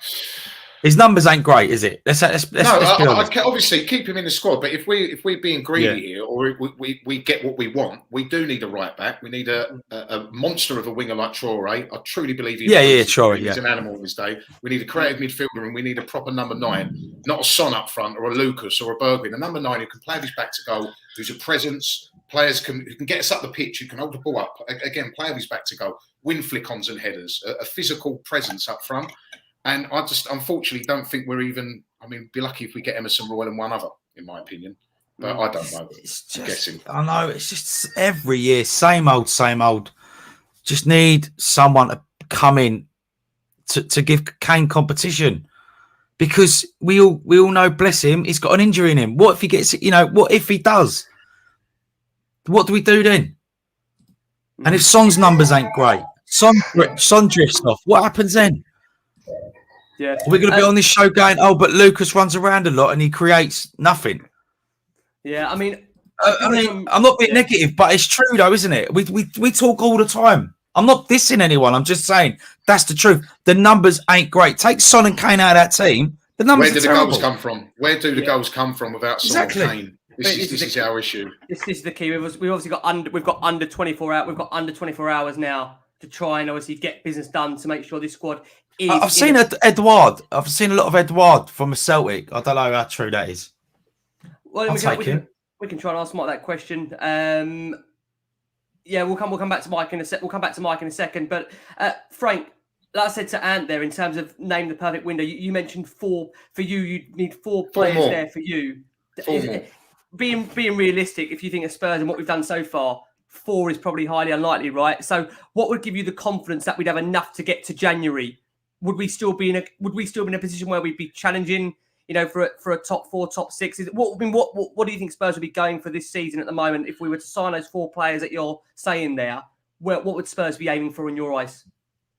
His numbers ain't great, is it? Let's obviously keep him in the squad. But if we're being greedy here, or we get what we want, we do need a right back. We need a monster of a winger like Traore. I truly believe he's an animal of his day. We need a creative midfielder, and we need a proper number 9, not a Son up front or a Lucas or a Bergwijn. A number 9 who can play his back to goal, who's a presence. Players who can get us up the pitch, who can hold the ball up. Again, play his back to goal, win flick-ons and headers, a physical presence up front. And I just, unfortunately, don't think we're even... I mean, be lucky if we get Emerson Royal and one other, in my opinion. But I don't know. I'm guessing. I know. It's just every year, same old. Just need someone to come in to give Kane competition, because we all know, bless him, he's got an injury in him. What if he gets, what if he does? What do we do then? And if Son's numbers ain't great, Son drifts off, what happens then? Yeah, we're going to be on this show going, oh, but Lucas runs around a lot and he creates nothing. Yeah, I mean, I'm not being negative, but it's true though, isn't it? We talk all the time. I'm not dissing anyone. I'm just saying that's the truth. The numbers ain't great. Take Son and Kane out of that team. The numbers. Where do the goals come from? Where do the goals come from without Son and Kane? This is our issue. This is the key. We've obviously got under 24 hours. We've got under 24 hours now to try and obviously get business done to make sure this squad is. I've seen Edouard. I've seen a lot of Edouard from a Celtic. I don't know how true that is. Well, we can try and ask Mike that question. Yeah, we'll come back to Mike in a sec. We'll come back to Mike in a second. But Frank, like I said to Ant there, in terms of name the perfect window, you mentioned 4 for you. You need 4 players more. There for you. 4 more. Being realistic, if you think of Spurs and what we've done so far, 4 is probably highly unlikely, right? So, what would give you the confidence that we'd have enough to get to January? Would we still be in a position where we'd be challenging, for a top 4, top 6? What do you think Spurs would be going for this season at the moment? If we were to sign those 4 players that you're saying there, what would Spurs be aiming for in your eyes?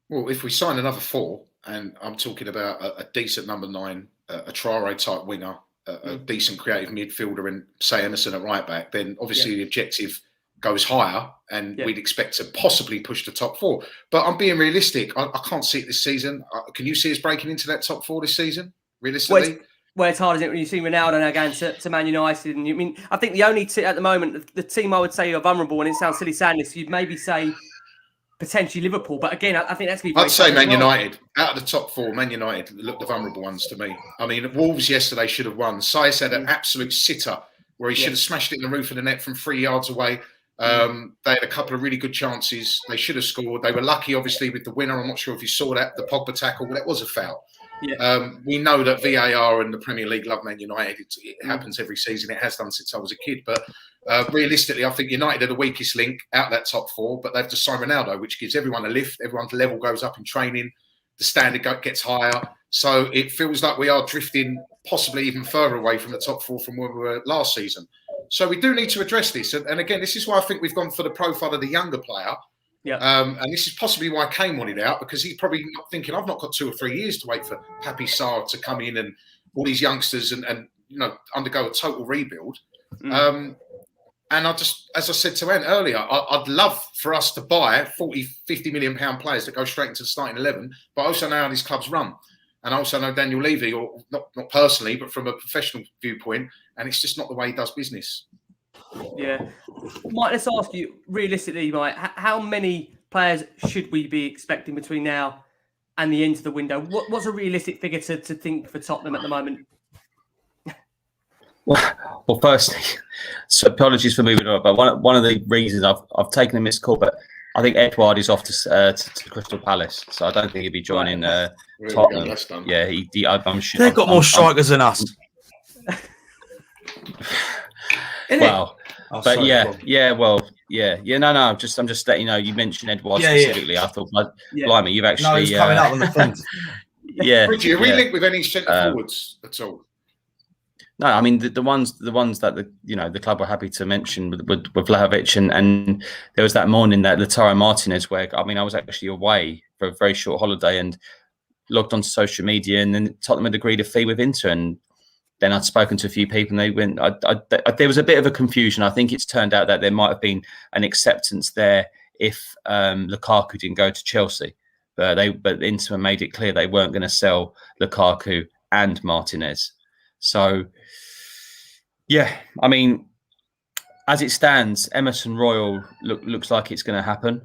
Well, if we sign another 4, and I'm talking about a decent number 9, a Traore type winger, a decent creative midfielder, and say Emerson at right back, then obviously the objective goes higher, and we'd expect to possibly push the top 4. But I'm being realistic. I can't see it this season. Can you see us breaking into that top 4 this season? Realistically? Well, it's hard, isn't it, when you see Ronaldo now going to Man United? And I think the only at the moment, the team I would say are vulnerable, and it sounds silly saying this, you'd maybe say potentially Liverpool. But again, I think that's going to be. I'd say Man United. Out of the top 4, Man United look the vulnerable ones to me. I mean, Wolves yesterday should have won. Saïs had an absolute sitter where he should have smashed it in the roof of the net from 3 yards away. They had a couple of really good chances. They should have scored. They were lucky, obviously, with the winner. I'm not sure if you saw that, the Pogba tackle. Well, that was a foul. Yeah. We know that VAR and the Premier League love Man United. It happens every season. It has done since I was a kid. But realistically, I think United are the weakest link out of that top 4. But they've just signed Ronaldo, which gives everyone a lift. Everyone's level goes up in training. The standard gets higher. So it feels like we are drifting possibly even further away from the top 4 from where we were last season. So we do need to address this. And again, this is why I think we've gone for the profile of the younger player. Yeah. And this is possibly why Kane wanted out, because he's probably not thinking, I've not got 2 or 3 years to wait for Papi Sarr to come in and all these youngsters and undergo a total rebuild. And I just, as I said to Ant earlier, I'd love for us to buy 40, 50 million pound players that go straight into the starting 11, but I also know how these clubs run. And I also know Daniel Levy, or not personally, but from a professional viewpoint, and it's just not the way he does business. Yeah. Mike, let's ask you, realistically, Mike, how many players should we be expecting between now and the end of the window? What's a realistic figure to think for Tottenham at the moment? Well, firstly, so apologies for moving on, but one of the reasons I've taken a missed call, but I think Edouard is off to Crystal Palace, so I don't think he'll be joining Tottenham. Yeah, I'm sure they've got more strikers than us. Well, but sorry, no. I'm just letting you know. You mentioned Edouard specifically. I thought, blimey, you've actually. No, he's coming up on the fence. Richie, are we linked with any centre forwards at all? No, I mean the ones that the club were happy to mention with Vlahovic and there was that morning that Lautaro Martinez where I was actually away for a very short holiday and logged onto social media, and then Tottenham had agreed a fee with Inter, and then I'd spoken to a few people and they went. There was a bit of a confusion. I think it's turned out that there might have been an acceptance there if Lukaku didn't go to Chelsea, but Inter made it clear they weren't going to sell Lukaku and Martinez. So, yeah, I mean, as it stands, Emerson Royal looks like it's going to happen.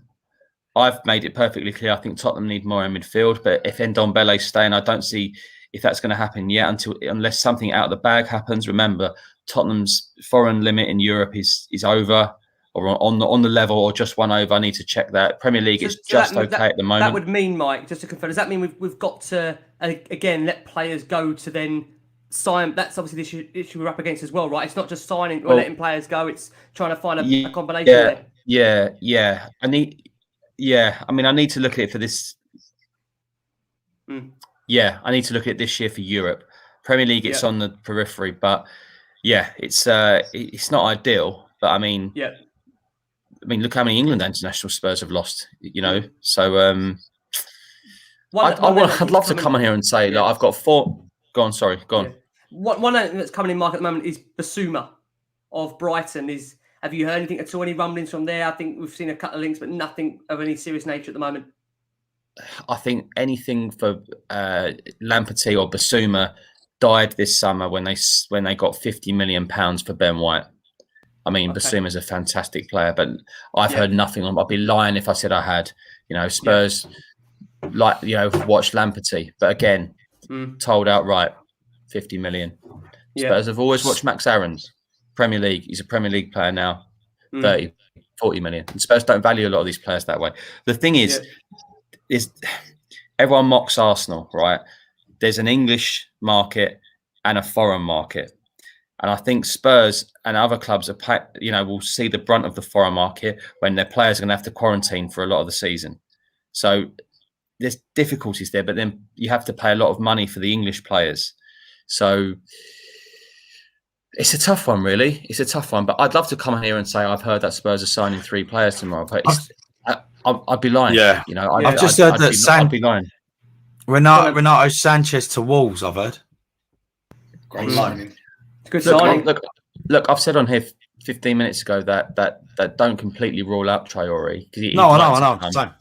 I've made it perfectly clear. I think Tottenham need more in midfield, but if Ndombele's staying, I don't see if that's going to happen yet unless something out of the bag happens. Remember, Tottenham's foreign limit in Europe is over or on the level or just one over. I need to check that. Premier League is just okay at the moment. That would mean, Mike, just to confirm, does that mean we've got to again let players go to then sign? That's obviously the issue we're up against as well, right? It's not just signing or letting players go; it's trying to find a combination there. Yeah. I need to look at it for this. Yeah, I need to look at it this year for Europe. Premier League, it's on the periphery, but yeah, it's not ideal. But I mean, look how many England international Spurs have lost. So I'd love to come on here and say, look, I've got 4. Go on, sorry, go on. One that's coming in market at the moment is Basuma of Brighton. Have you heard anything at all? Any rumblings from there? I think we've seen a couple of links, but nothing of any serious nature at the moment. I think anything for Lamperty or Basuma died this summer when they got £50 million for Ben White. I mean, Basuma's a fantastic player, but I've heard nothing on. I'd be lying if I said I had. Spurs watched Lamperty, but again, told outright 50 million. Spurs have always watched Max Aarons, Premier League. He's a Premier League player now, 30, 40 million. And Spurs don't value a lot of these players that way. The thing is everyone mocks Arsenal, right? There's an English market and a foreign market. And I think Spurs and other clubs will see the brunt of the foreign market when their players are going to have to quarantine for a lot of the season. So there's difficulties there, but then you have to pay a lot of money for the English players. So it's a tough one, really. It's a tough one. But I'd love to come on here and say I've heard that Spurs are signing 3 players tomorrow. But I'd be lying. Yeah, I've just heard that I'd be lying. Renato Sanchez to Wolves. I've heard. Great signing. Good signing. Look, I've said on here 15 minutes ago that don't completely rule out Traore. I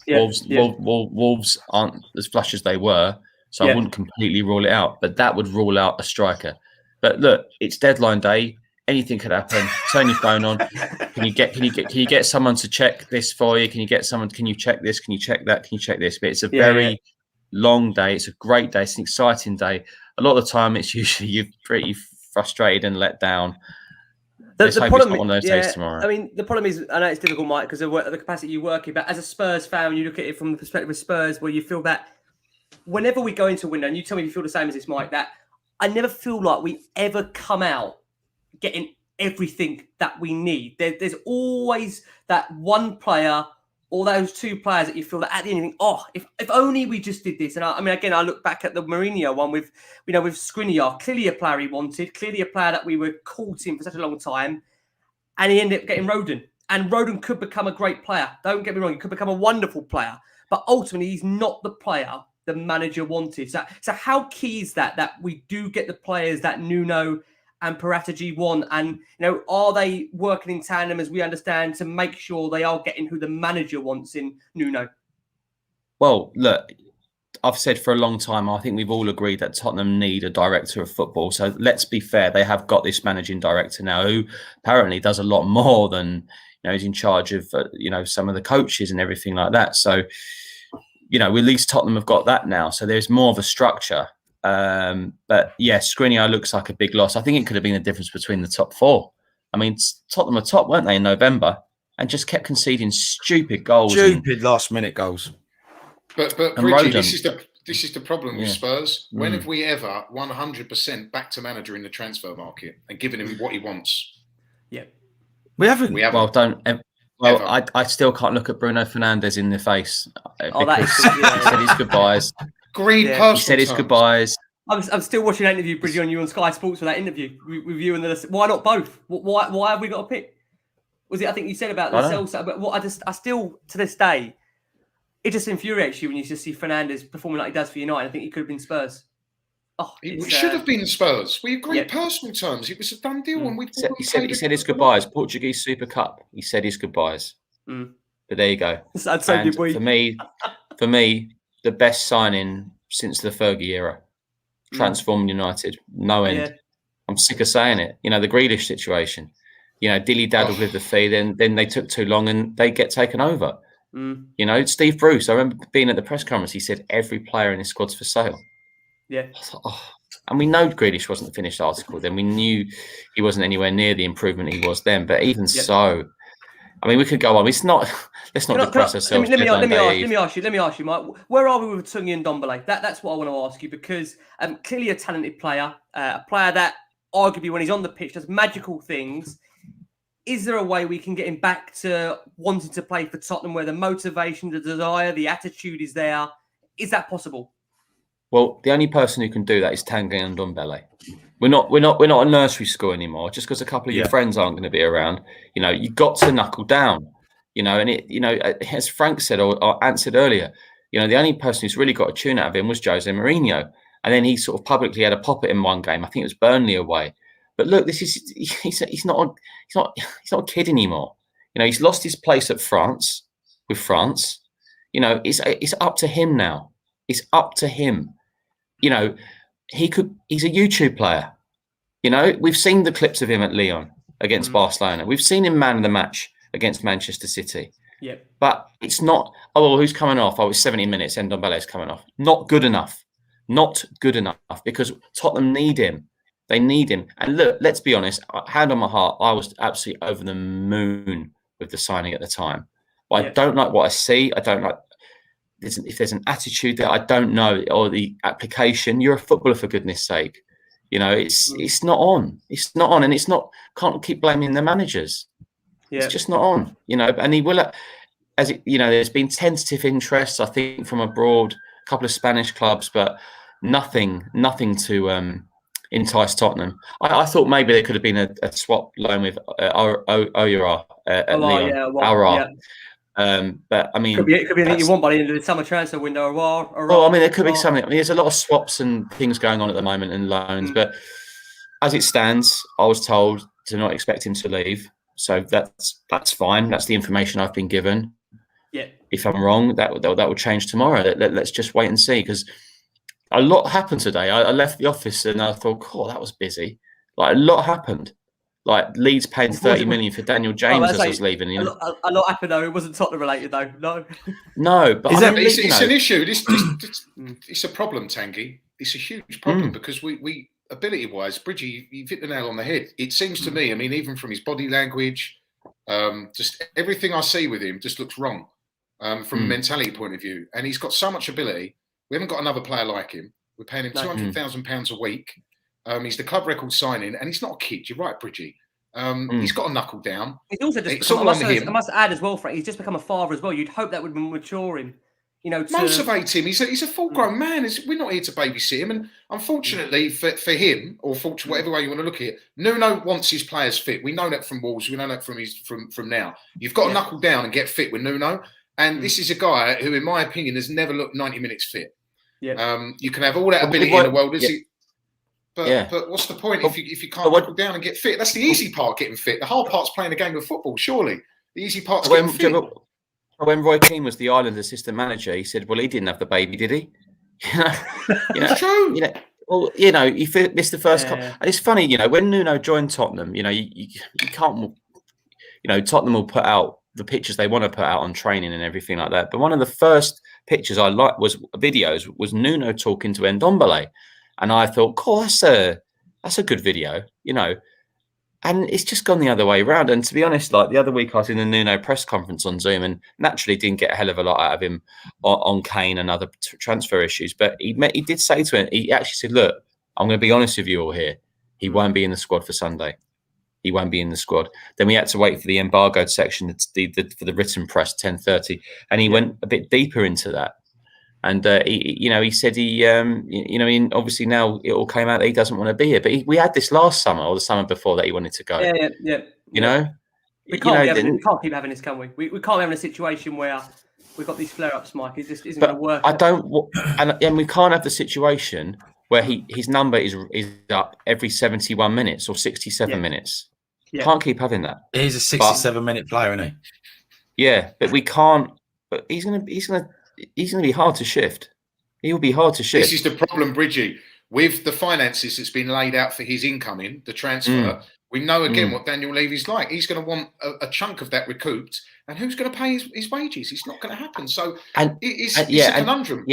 know. Wolves aren't as flush as they were, so I wouldn't completely rule it out. But that would rule out a striker. But look, it's deadline day. Anything could happen. Turn your phone on. Can you get someone to check this for you? Can you get someone? Can you check this? Can you check that? Can you check this? But it's a very long day. It's a great day. It's an exciting day. A lot of the time, it's usually you're pretty frustrated and let down. The problem, one of those days tomorrow. I mean, the problem is, I know it's difficult, Mike, because of the capacity you work in. But as a Spurs fan, you look at it from the perspective of Spurs, where you feel that whenever we go into a window, and you tell me if you feel the same as this, Mike, that I never feel like we ever come out getting everything that we need. There's always that one player or those 2 players that you feel that at the end you think, oh, if only we just did this. And I mean, again, I look back at the Mourinho one with Skriniar, clearly a player he wanted, clearly a player that we were caught in for such a long time. And he ended up getting Rodon. And Rodon could become a great player. Don't get me wrong, he could become a wonderful player. But ultimately, he's not the player the manager wanted. So how key is that we do get the players that Nuno and Paratici want? And, are they working in tandem, as we understand, to make sure they are getting who the manager wants in Nuno? Well, look, I've said for a long time, I think we've all agreed that Tottenham need a director of football. So let's be fair. They have got this managing director now who apparently does a lot more than, he's in charge of, some of the coaches and everything like that. So, at least Tottenham have got that now. So there's more of a structure. But yeah, Skriniar looks like a big loss. I think it could have been the difference between the top 4. I mean, Tottenham are top, weren't they, in November, and just kept conceding stupid goals, last-minute goals. But Bridgie, this is the problem with Spurs. When have we ever 100% backed a manager in the transfer market and given him what he wants? Yeah, we haven't. Well, I still can't look at Bruno Fernandes in the face. He said his goodbyes. He said his goodbyes. I'm still watching that interview, Bridgie, on you on Sky Sports for that interview with you and the. Why not both? Why have we got to pick? Was it? I think you said about the sell side, but I still to this day, it just infuriates you when you just see Fernandes performing like he does for United. I think he could have been Spurs. Oh, it should have been Spurs. We agreed personal terms. It was a done deal, and he said his goodbyes. Portuguese Super Cup. He said his goodbyes. But there you go. For me, the best signing since the Fergie era. Transformed United, no end. Yeah. I'm sick of saying it. The Grealish situation. Dilly daddled with the fee, then they took too long and they get taken over. Steve Bruce, I remember being at the press conference, he said every player in his squad's for sale. Yeah. And we know Grealish wasn't the finished article then. We knew he wasn't anywhere near the improvement he was then. But even so, I mean, we could go on. It's not. Let's not depress ourselves. Let me ask you, Mike. Where are we with Tanguy Ndombele? That's what I want to ask you, because clearly a talented player, a player that arguably when he's on the pitch does magical things. Is there a way we can get him back to wanting to play for Tottenham, where the motivation, the desire, the attitude is there? Is that possible? Well, the only person who can do that is Tanguy Ndombele. We're not a nursery school anymore. Just because a couple of your friends aren't going to be around, you got to knuckle down. And as Frank said or answered earlier, the only person who's really got a tune out of him was Jose Mourinho, and then he sort of publicly had a pop at him one game. I think it was Burnley away. But look, he's not a kid anymore. He's lost his place at France with France. It's up to him now. It's up to him. He's a YouTube player. We've seen the clips of him at Lyon against Barcelona. We've seen him man of the match against Manchester City. Yeah. But it's not, who's coming off? It's 70 minutes, Ndombele's coming off. Not good enough. Not good enough, because Tottenham need him. They need him. And look, let's be honest, hand on my heart, I was absolutely over the moon with the signing at the time. But I don't like what I see. I don't like if there's an attitude that I don't know, or the application. You're a footballer, for goodness sake. It's not on. It's not on, and can't keep blaming the managers. Yeah. It's just not on. And he will, there's been tentative interest, I think, from abroad, a couple of Spanish clubs, but nothing to entice Tottenham. I thought maybe there could have been a swap loan with Oyera at Lyon. But I mean, it could be anything you want by the end of the summer transfer window. There could be something. There's a lot of swaps and things going on at the moment and loans. But as it stands, I was told to not expect him to leave. So that's fine. That's the information I've been given. Yeah. If I'm wrong, that will change tomorrow. Let's just wait and see, because a lot happened today. I left the office and I thought, that was busy. Like, a lot happened. Like, Leeds paying 30 million for Daniel James as I was leaving. A lot happened though. It wasn't Tottenham related though. No, but it's an issue. It's a problem, Tanguy. It's a huge problem because we ability-wise, Bridgie, you've hit the nail on the head. It seems to me, even from his body language, just everything I see with him just looks wrong from a mentality point of view. And he's got so much ability. We haven't got another player like him. We're paying him £200,000 a week. He's the club record signing, and he's not a kid. You're right, Bridgie. He's got to knuckle down. He's also just I must add as well, Frank, he's just become a father as well. You'd hope that would mature him. Motivate him. He's a full-grown man. We're not here to babysit him. And unfortunately for him, or fortunately, whatever way you want to look at it, Nuno wants his players fit. We know that from Wolves. We know that from now. You've got to knuckle down and get fit with Nuno. And this is a guy who, in my opinion, has never looked 90 minutes fit. Yeah. You can have all that ability in the world, but what's the point if you can't knuckle down and get fit? That's the easy part, getting fit. The hard part's playing a game of football, surely. The easy part's getting fit. When Roy Keane was the Ireland assistant manager, he said, "Well, he didn't have the baby, did he?" It's true. He missed the first. And it's funny, when Nuno joined Tottenham, you can't. Tottenham will put out the pictures they want to put out on training and everything like that. But one of the first pictures I liked was Nuno talking to Ndombele, and I thought, that's a good video, And it's just gone the other way around. And to be honest, like the other week, I was in the Nuno press conference on Zoom, and naturally didn't get a hell of a lot out of him on Kane and other transfer issues. But he did say to him, he actually said, "Look, I'm going to be honest with you all here. He won't be in the squad for Sunday. He won't be in the squad." Then we had to wait for the embargoed section, for the written press, 10:30, and he went a bit deeper into that. And he said obviously now it all came out that he doesn't want to be here. But we had this last summer or the summer before that he wanted to go. Yeah. We can't keep having this, can we? We can't be having a situation where we've got these flare-ups, Mike. It just isn't going to work. And we can't have the situation where his number is up every 71 minutes or 67 minutes. Yeah. Can't keep having that. He's a 67-minute player, isn't he? Yeah, but we can't. But he's gonna be hard to shift. He will be hard to shift. This is the problem, Bridgie, with the finances that's been laid out for his incoming, the transfer. We know again what Daniel Levy's like. He's going to want a chunk of that recouped, and who's going to pay his wages? It's not going to happen. So it's a conundrum.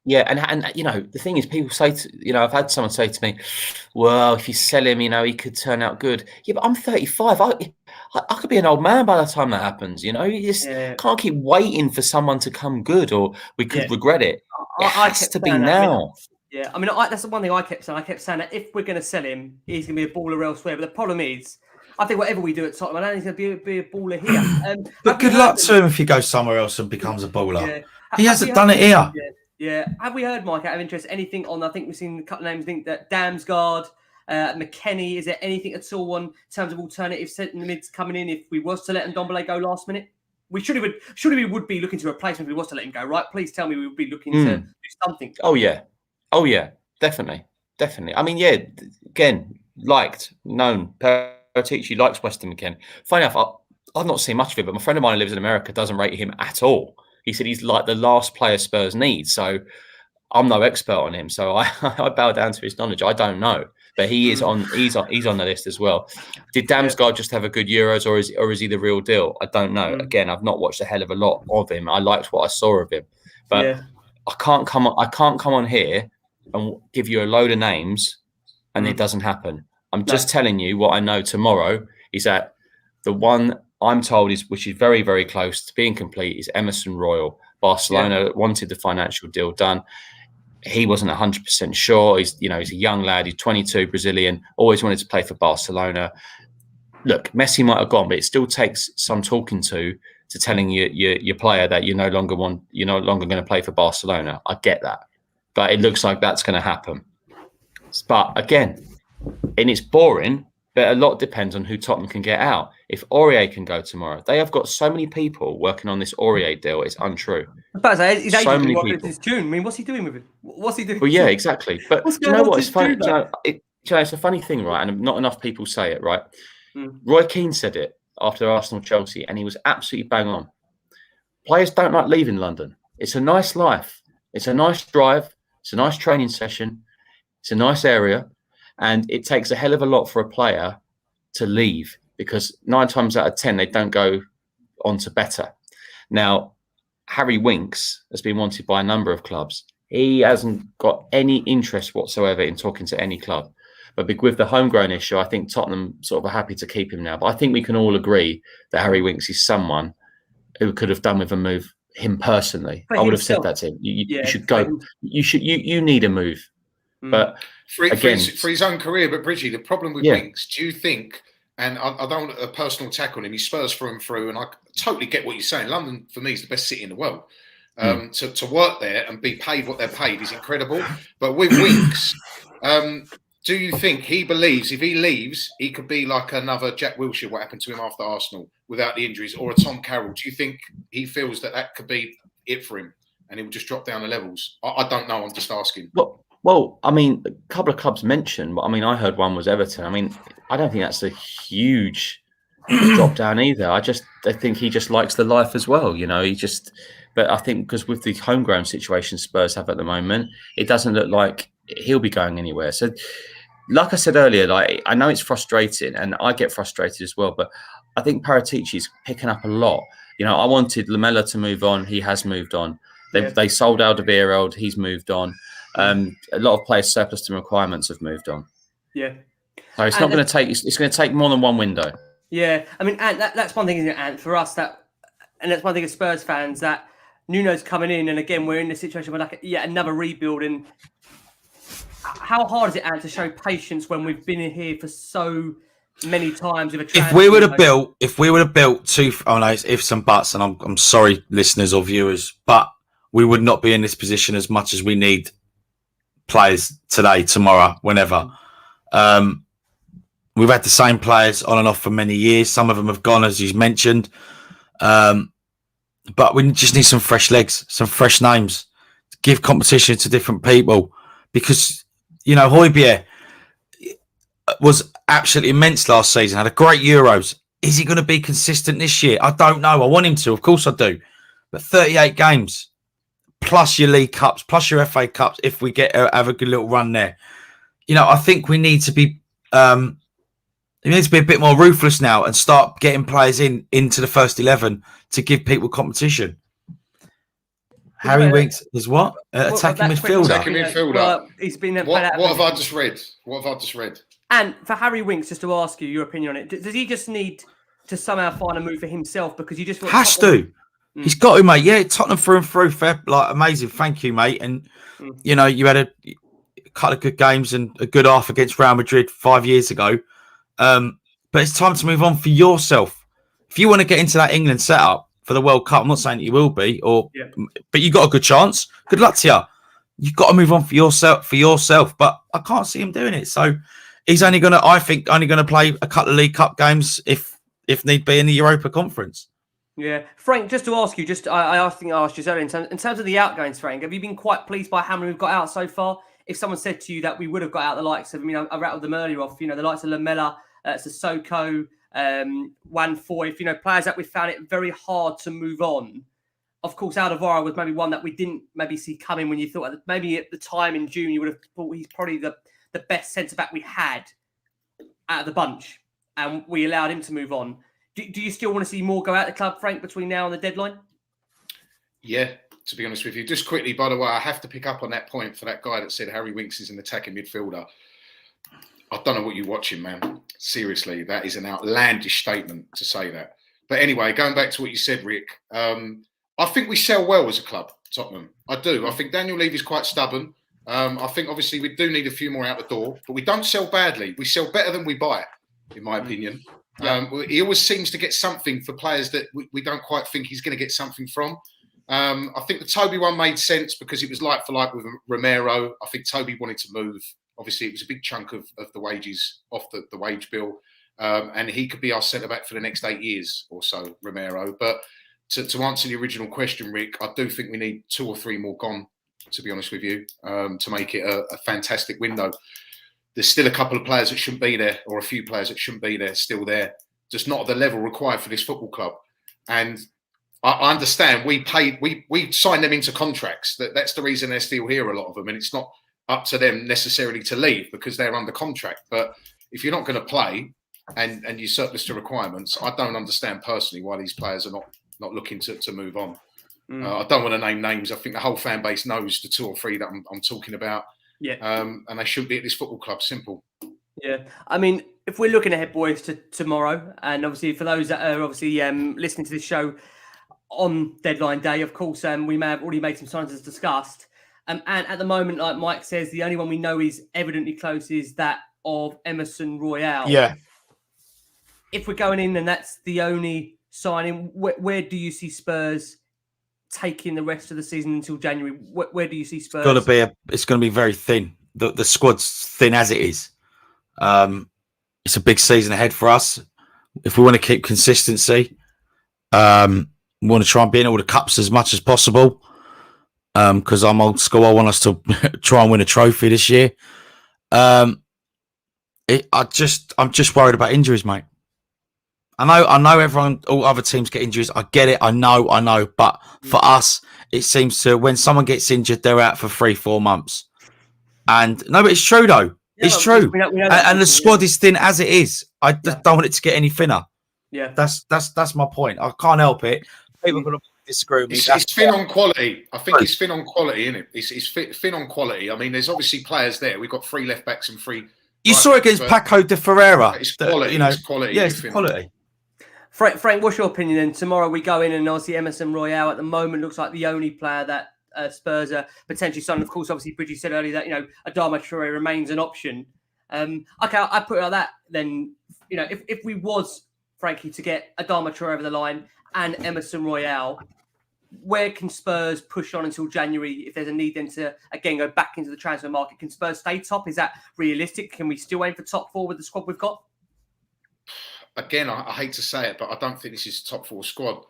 And the thing is, people say, I've had someone say to me, "Well, if you sell him, he could turn out good." Yeah, but I'm 35. I could be an old man by the time that happens. You just can't keep waiting for someone to come good, or we could regret it. It has to be now. That's the one thing I kept saying. I kept saying that if we're going to sell him, he's going to be a baller elsewhere. But the problem is, I think whatever we do at Tottenham, I don't think he's going to be a baller here. But good luck to him if he goes somewhere else and becomes a baller. He hasn't done it here. Yeah. Have we heard, Mike, out of interest, anything on, I think we've seen a couple of names, I think that Damsgaard, McKennie, is there anything at all on terms of alternative centre mids coming in if we was to let Ndombele go last minute? Surely we would be looking to replace him if we was to let him go, right? Please tell me we would be looking to do something. Oh yeah, definitely. I mean, yeah, again, known. Paratici likes Weston McKennie. Funny enough, I've not seen much of it, but my friend of mine who lives in America doesn't rate him at all. He said he's like the last player Spurs need. So I'm no expert on him, so I bow down to his knowledge. I don't know, but he is on. He's on the list as well. Did Damsgaard just have a good Euros, or is he the real deal? I don't know. Again, I've not watched a hell of a lot of him. I liked what I saw of him, but I can't come on here and give you a load of names, and it doesn't happen. I'm just telling you what I know tomorrow is that the one I'm told which is very, very close to being complete, is Emerson Royal. Barcelona wanted the financial deal done. He wasn't 100% sure. He's a young lad. He's 22, Brazilian. Always wanted to play for Barcelona. Look, Messi might have gone, but it still takes some talking to telling your player that you're no longer going to play for Barcelona. I get that, but it looks like that's going to happen. But again, and it's boring, but a lot depends on who Tottenham can get out. If Aurier can go tomorrow, they have got so many people working on this Aurier deal. It's untrue. His so agent many working people. since June. I mean, what's he doing with it? What's he doing? Well, yeah, exactly. But do you know what? It's funny. It's a funny thing, right? And not enough people say it, right? Roy Keane said it after Arsenal-Chelsea, and he was absolutely bang on. Players don't like leaving London. It's a nice life. It's a nice drive. It's a nice training session. It's a nice area. And it takes a hell of a lot for a player to leave, because 9 times out of 10, they don't go on to better. Now, Harry Winks has been wanted by a number of clubs. He hasn't got any interest whatsoever in talking to any club. But with the homegrown issue, I think Tottenham sort of are happy to keep him now. But I think we can all agree that Harry Winks is someone who could have done with a move, him personally. I would have said that to him. You should go. You need a move. But for his own career. But Bridgie, the problem with Winks, do you think? And I don't want a personal attack on him. He's Spurs through and through, and I totally get what you're saying. London, for me, is the best city in the world. To work there and be paid what they're paid is incredible. But with Winks, do you think he believes if he leaves, he could be like another Jack Wilshere, what happened to him after Arsenal without the injuries, or a Tom Carroll? Do you think he feels that could be it for him and he will just drop down the levels? I don't know. I'm just asking. Well, I mean, a couple of clubs mentioned, but I mean, I heard one was Everton. I mean, I don't think that's a huge drop down either. I think he just likes the life as well. But I think because with the homegrown situation Spurs have at the moment, it doesn't look like he'll be going anywhere. So, like I said earlier, I know it's frustrating, and I get frustrated as well. But I think Paratici's picking up a lot. I wanted Lamela to move on. He has moved on. They sold Alderweireld. He's moved on. A lot of players surplus to requirements have moved on. Yeah. So it's not going to take. It's going to take more than one window. Yeah, I mean, and that's one thing, isn't it? And for us, and that's one thing as Spurs fans, that Nuno's coming in, and again, we're in this situation where another rebuild. And how hard is it, Ant, to show patience when we've been in here for so many times? If we would have built two, ifs and buts, and I'm sorry, listeners or viewers, but we would not be in this position as much as we need players today, tomorrow, whenever. We've had the same players on and off for many years. Some of them have gone, as you mentioned. But we just need some fresh legs, some fresh names, to give competition to different people. Because, Højbjerg was absolutely immense last season, had a great Euros. Is he going to be consistent this year? I don't know. I want him to. Of course I do. But 38 games, plus your League Cups, plus your FA Cups, if we have a good little run there. I think we need to be a bit more ruthless now and start getting players into the first 11 to give people competition. Harry Winks is what? Attacking midfielder. Attacking midfielder. Well, he's been what have I just read? What have I just read? And for Harry Winks, just to ask you your opinion on it, does he just need to somehow find a move for himself? Because you just has to. He's got to, mate. Yeah, Tottenham through and through. Fair, amazing. Thank you, mate. And you had a couple of good games and a good half against Real Madrid 5 years ago. But it's time to move on for yourself. If you want to get into that England setup for the World Cup, I'm not saying that you will be, but you got a good chance. Good luck to you. You've got to move on for yourself. But I can't see him doing it. So he's only going to play a couple of League Cup games if need be in the Europa Conference. Yeah, Frank. Just to ask you, I think I asked you earlier in terms of the outgoings, Frank. Have you been quite pleased by how many we've got out so far? If someone said to you that we would have got out the likes of, I rattled them earlier off. The likes of Lamela, Sissoko, Wan Foyth, players that we found it very hard to move on. Of course, Alderweireld was maybe one that we didn't maybe see coming when you thought maybe at the time in June you would have thought he's probably the best centre back we had out of the bunch, and we allowed him to move on. Do you still want to see more go out the club, Frank, between now and the deadline? Yeah, to be honest with you. Just quickly, by the way, I have to pick up on that point for that guy that said Harry Winks is an attacking midfielder. I don't know what you're watching, man. Seriously, that is an outlandish statement to say that. But anyway, going back to what you said, Rick, I think we sell well as a club, Tottenham. I do. I think Daniel Levy is quite stubborn. I think, obviously, we do need a few more out the door, but we don't sell badly. We sell better than we buy, in my opinion. He always seems to get something for players that we don't quite think he's going to get something from. I think the Toby one made sense because it was like for like with Romero. I think Toby wanted to move. Obviously, it was a big chunk of the wages off the wage bill. And he could be our centre-back for the next 8 years or so, Romero. But to answer the original question, Rick, I do think we need 2 or 3 more gone, to be honest with you, to make it a fantastic window. There's still a couple of players that shouldn't be there, or a few players that shouldn't be there, still there. Just not at the level required for this football club. And I understand we signed them into contracts. That's the reason they're still here, a lot of them. And it's not up to them necessarily to leave because they're under contract. But if you're not going to play and you surplus to requirements, I don't understand personally why these players are not looking to move on. I don't want to name names. I think the whole fan base knows the 2 or 3 that I'm talking about. Yeah. And they shouldn't be at this football club. Simple. Yeah. I mean, if we're looking ahead, boys, to tomorrow, and obviously for those that are obviously listening to this show on deadline day, of course, we may have already made some signs as discussed. And at the moment, like Mike says, the only one we know is evidently close is that of Emerson Royale. Yeah. If we're going in and that's the only signing, where do you see Spurs taking the rest of the season until January? Where do you see Spurs? It's going to be very thin. The squad's thin as it is. It's a big season ahead for us. If we want to keep consistency, we want to try and be in all the cups as much as possible. Because I'm old school, I want us to try and win a trophy this year. I'm just worried about injuries, mate. I know all other teams get injuries. I get it. I know. But for us, it seems to, when someone gets injured, they're out for 3-4 months. And no, but it's true though. Yeah, it's true. We know and the squad is thin as it is. I just don't want it to get any thinner. Yeah. That's my point. I can't help it. People are going to disagree with me. It's thin on quality. I think it's thin on quality, isn't it? It's thin on quality. I mean, there's obviously players there. We've got 3 left backs and 3. You saw it against Paco de Ferreira. It's quality. It's quality. Yeah, it's quality. Frank, what's your opinion then? Tomorrow we go in and obviously Emerson Royale at the moment looks like the only player that Spurs are potentially signing. Of course, obviously, Bridgie said earlier that, Adama Traore remains an option. Okay, I put it like that then. If we was, Frankie, to get Adama Traore over the line and Emerson Royale, where can Spurs push on until January if there's a need then to, again, go back into the transfer market? Can Spurs stay top? Is that realistic? Can we still aim for top 4 with the squad we've got? Again, I hate to say it, but I don't think this is a top 4 squad.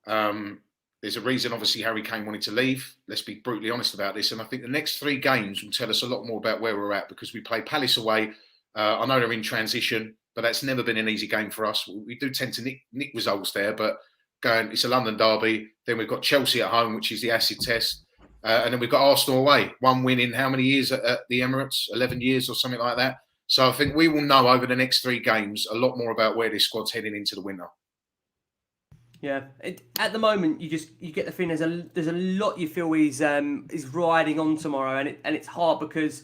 There's a reason, obviously, Harry Kane wanted to leave. Let's be brutally honest about this. And I think the next 3 games will tell us a lot more about where we're at because we play Palace away. I know they're in transition, but that's never been an easy game for us. We do tend to nick results there, but it's a London derby. Then we've got Chelsea at home, which is the acid test. And then we've got Arsenal away. 1 win in how many years at the Emirates? 11 years or something like that. So I think we will know over the next 3 games a lot more about where this squad's heading into the winter. Yeah, at the moment you get the feeling there's a lot you feel is riding on tomorrow, and it's hard because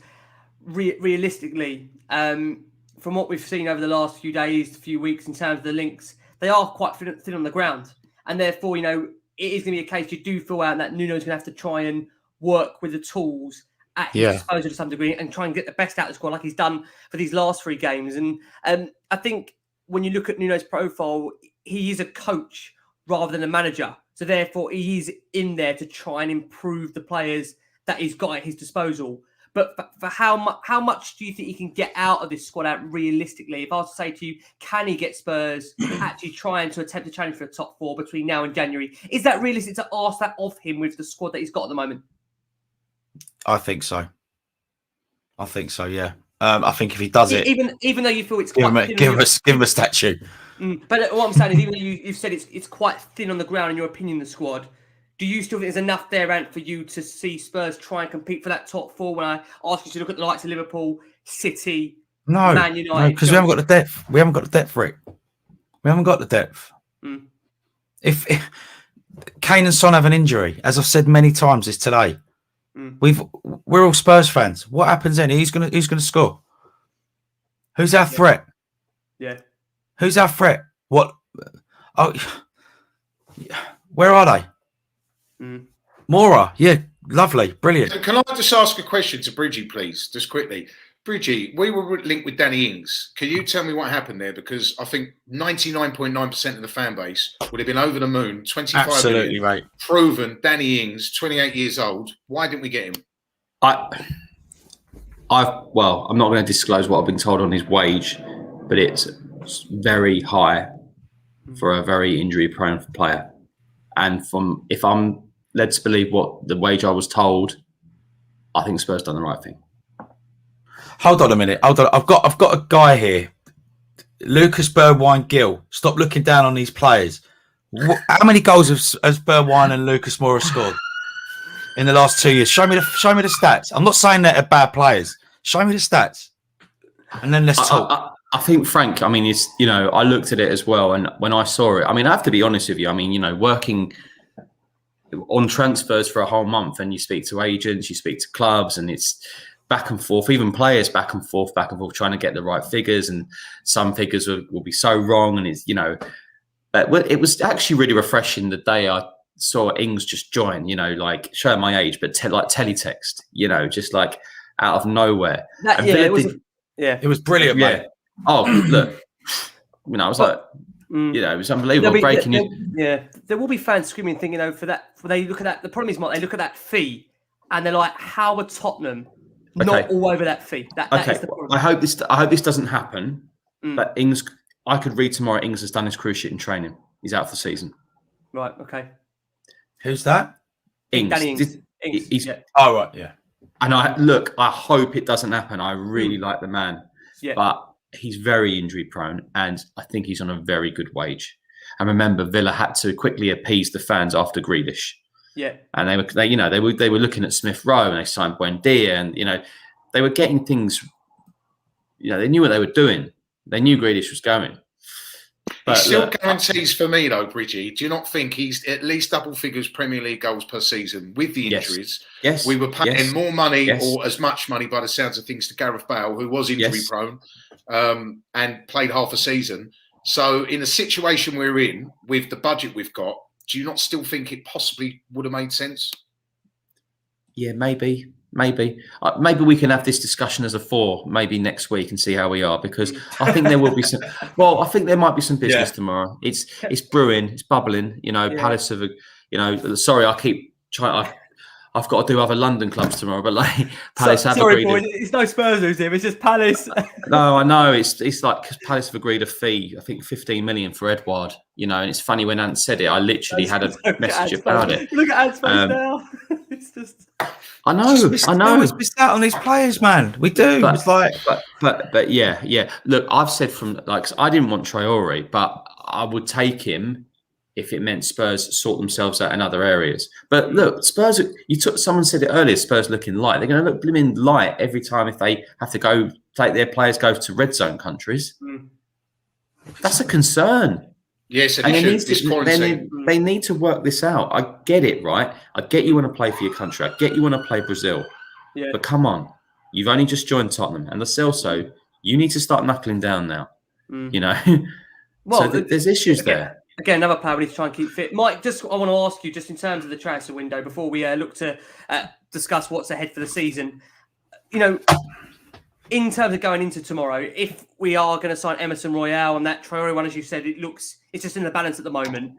realistically, from what we've seen over the last few days, few weeks in terms of the links, they are quite thin on the ground, and therefore it is going to be a case you do feel out that Nuno's going to have to try and work with the tools at his disposal to some degree and try and get the best out of the squad like he's done for these last 3 games. And I think when you look at Nuno's profile, he is a coach rather than a manager. So therefore, he is in there to try and improve the players that he's got at his disposal. But for how much do you think he can get out of this squad out realistically? If I was to say to you, can he get Spurs actually trying to attempt to challenge for a top 4 between now and January? Is that realistic to ask that of him with the squad that he's got at the moment? I think so. Yeah. I think if he does it, even though you feel it's give quite him a statue. But what I'm saying is, even though you've said it's quite thin on the ground in your opinion, the squad, do you still think there's enough there, Ant, for you to see Spurs try and compete for that top 4? When I ask you to look at the likes of Liverpool, City, Man United, because we haven't got the depth. We haven't got the depth for it. We haven't got the depth. If Kane and Son have an injury, as I've said many times this today, we're all Spurs fans. What happens then? Who's gonna score? Who's our threat? Yeah. Who's our threat? What? Oh, where are they? Mora, yeah, lovely, brilliant. Can I just ask a question to Bridgie, please, just quickly? Bridgie, we were linked with Danny Ings. Can you tell me what happened there? Because I think 99.9% of the fan base would have been over the moon. 25 Absolutely, million, right. Proven. Danny Ings, 28 years old. Why didn't we get him? I'm not going to disclose what I've been told on his wage, but it's very high for a very injury-prone player. And if I'm led to believe what the wage I was told, I think Spurs done the right thing. Hold on a minute. Hold on. I've got a guy here, Lucas Bergwijn-Gill. Stop looking down on these players. How many goals has Bergwijn and Lucas Moura scored in the last 2 years? Show me the stats. I'm not saying that they're bad players. Show me the stats, and then let's talk. I think Frank. I mean, I looked at it as well, and when I saw it, I mean, I have to be honest with you. I mean, working on transfers for a whole month, and you speak to agents, you speak to clubs, and it's back and forth, even players back and forth, trying to get the right figures, and some figures will be so wrong, and but it was actually really refreshing the day I saw Ings just join. Like showing my age, but like teletext, just like out of nowhere. It was brilliant, mate. Oh, look, I was like, it was unbelievable. There will be fans screaming, thinking, for that. They look at that. The problem is, Mark, they look at that fee, and they're like, "How are Tottenham not all over that fee?" That is the problem. I hope this doesn't happen. But Ings, I could read tomorrow. Ings has done his cruise shit in training. He's out for the season. Right. Okay. Who's that? Ings. Danny Ings. Oh right. Yeah. And I hope it doesn't happen. I really like the man. Yeah. But he's very injury prone, and I think he's on a very good wage. And remember, Villa had to quickly appease the fans after Grealish. Yeah. And they were looking at Smith Rowe, and they signed Buendia, and they were getting things. They knew what they were doing. They knew Grealish was going. But he still guarantees for me, though, Bridgie. Do you not think he's at least double figures Premier League goals per season with the injuries? Yes. We were paying more money or as much money by the sounds of things to Gareth Bale, who was injury prone and played half a season. So in the situation we're in with the budget we've got, do you not still think it possibly would have made sense? Yeah, maybe. Maybe we can have this discussion as a 4 maybe next week and see how we are, because I think there will be some. Well, I think there might be some business tomorrow. It's brewing, it's bubbling. Palace have. Sorry, I keep trying. I've got to do other London clubs tomorrow, but like Palace have agreed. Sorry, boy, it's no Spurs who's here. It's just Palace. No, I know it's like because Palace have agreed a fee. I think 15 million for Edouard. And it's funny when Ant said it. I literally had a message about it. Look at Ant's face now. It's just. I know. We missed out on these players, man. We do. But, it's like, but yeah. Look, I've said I didn't want Traore, but I would take him if it meant Spurs sort themselves out in other areas. But look, Spurs. Someone said it earlier. Spurs looking light. They're going to look blooming light every time if they have to go take their players go to red zone countries. That's a concern. Yes, and they need to work this out. I get it, right? I get you want to play for your country. I get you want to play Brazil. Yeah. But come on. You've only just joined Tottenham. And Lo Celso, you need to start knuckling down now. Well, so there's issues there. Again, another player we need to try and keep fit. Mike, I want to ask you, just in terms of the transfer window, before we look to discuss what's ahead for the season, in terms of going into tomorrow, if we are going to sign Emerson Royale and that Traore one, as you said, it's just in the balance at the moment.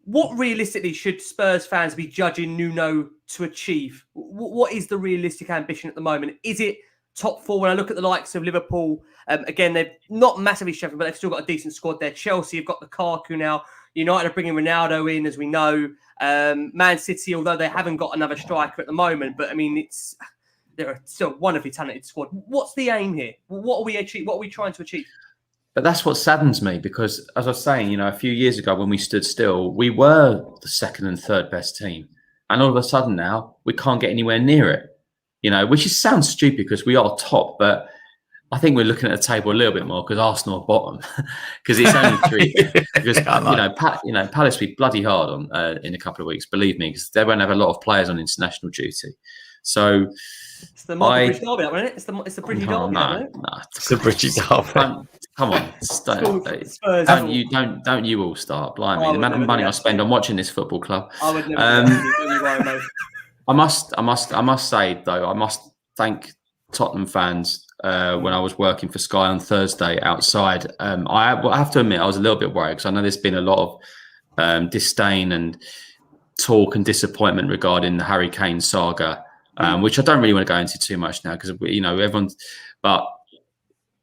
what realistically should Spurs fans be judging Nuno to achieve? What is the realistic ambition at the moment? Is it top four? When I look at the likes of Liverpool, again, they've not massively strengthened, but they've still got a decent squad there. Chelsea have got Lukaku now. United are bringing Ronaldo in, as we know. Man City, although they haven't got another striker at the moment, but I mean, they're still a wonderfully talented squad. What's the aim here? What are we trying to achieve? But that's what saddens me, because as I was saying, a few years ago when we stood still, we were the second and third best team. And all of a sudden now we can't get anywhere near it, which sounds stupid because we are top, but I think we're looking at the table a little bit more because Arsenal are bottom because it's only 3. Because, Palace will be bloody hard on in a couple of weeks, believe me, because they won't have a lot of players on international duty. So it's the British derby, isn't it? It's the British derby. No, it's the British derby. Come on, don't you all start? Blimey, the amount of money I spend on watching this football club. I would never. I must say though, I must thank Tottenham fans. When I was working for Sky on Thursday outside, I have to admit I was a little bit worried because I know there's been a lot of disdain and talk and disappointment regarding the Harry Kane saga. Which I don't really want to go into too much now because everyone's. But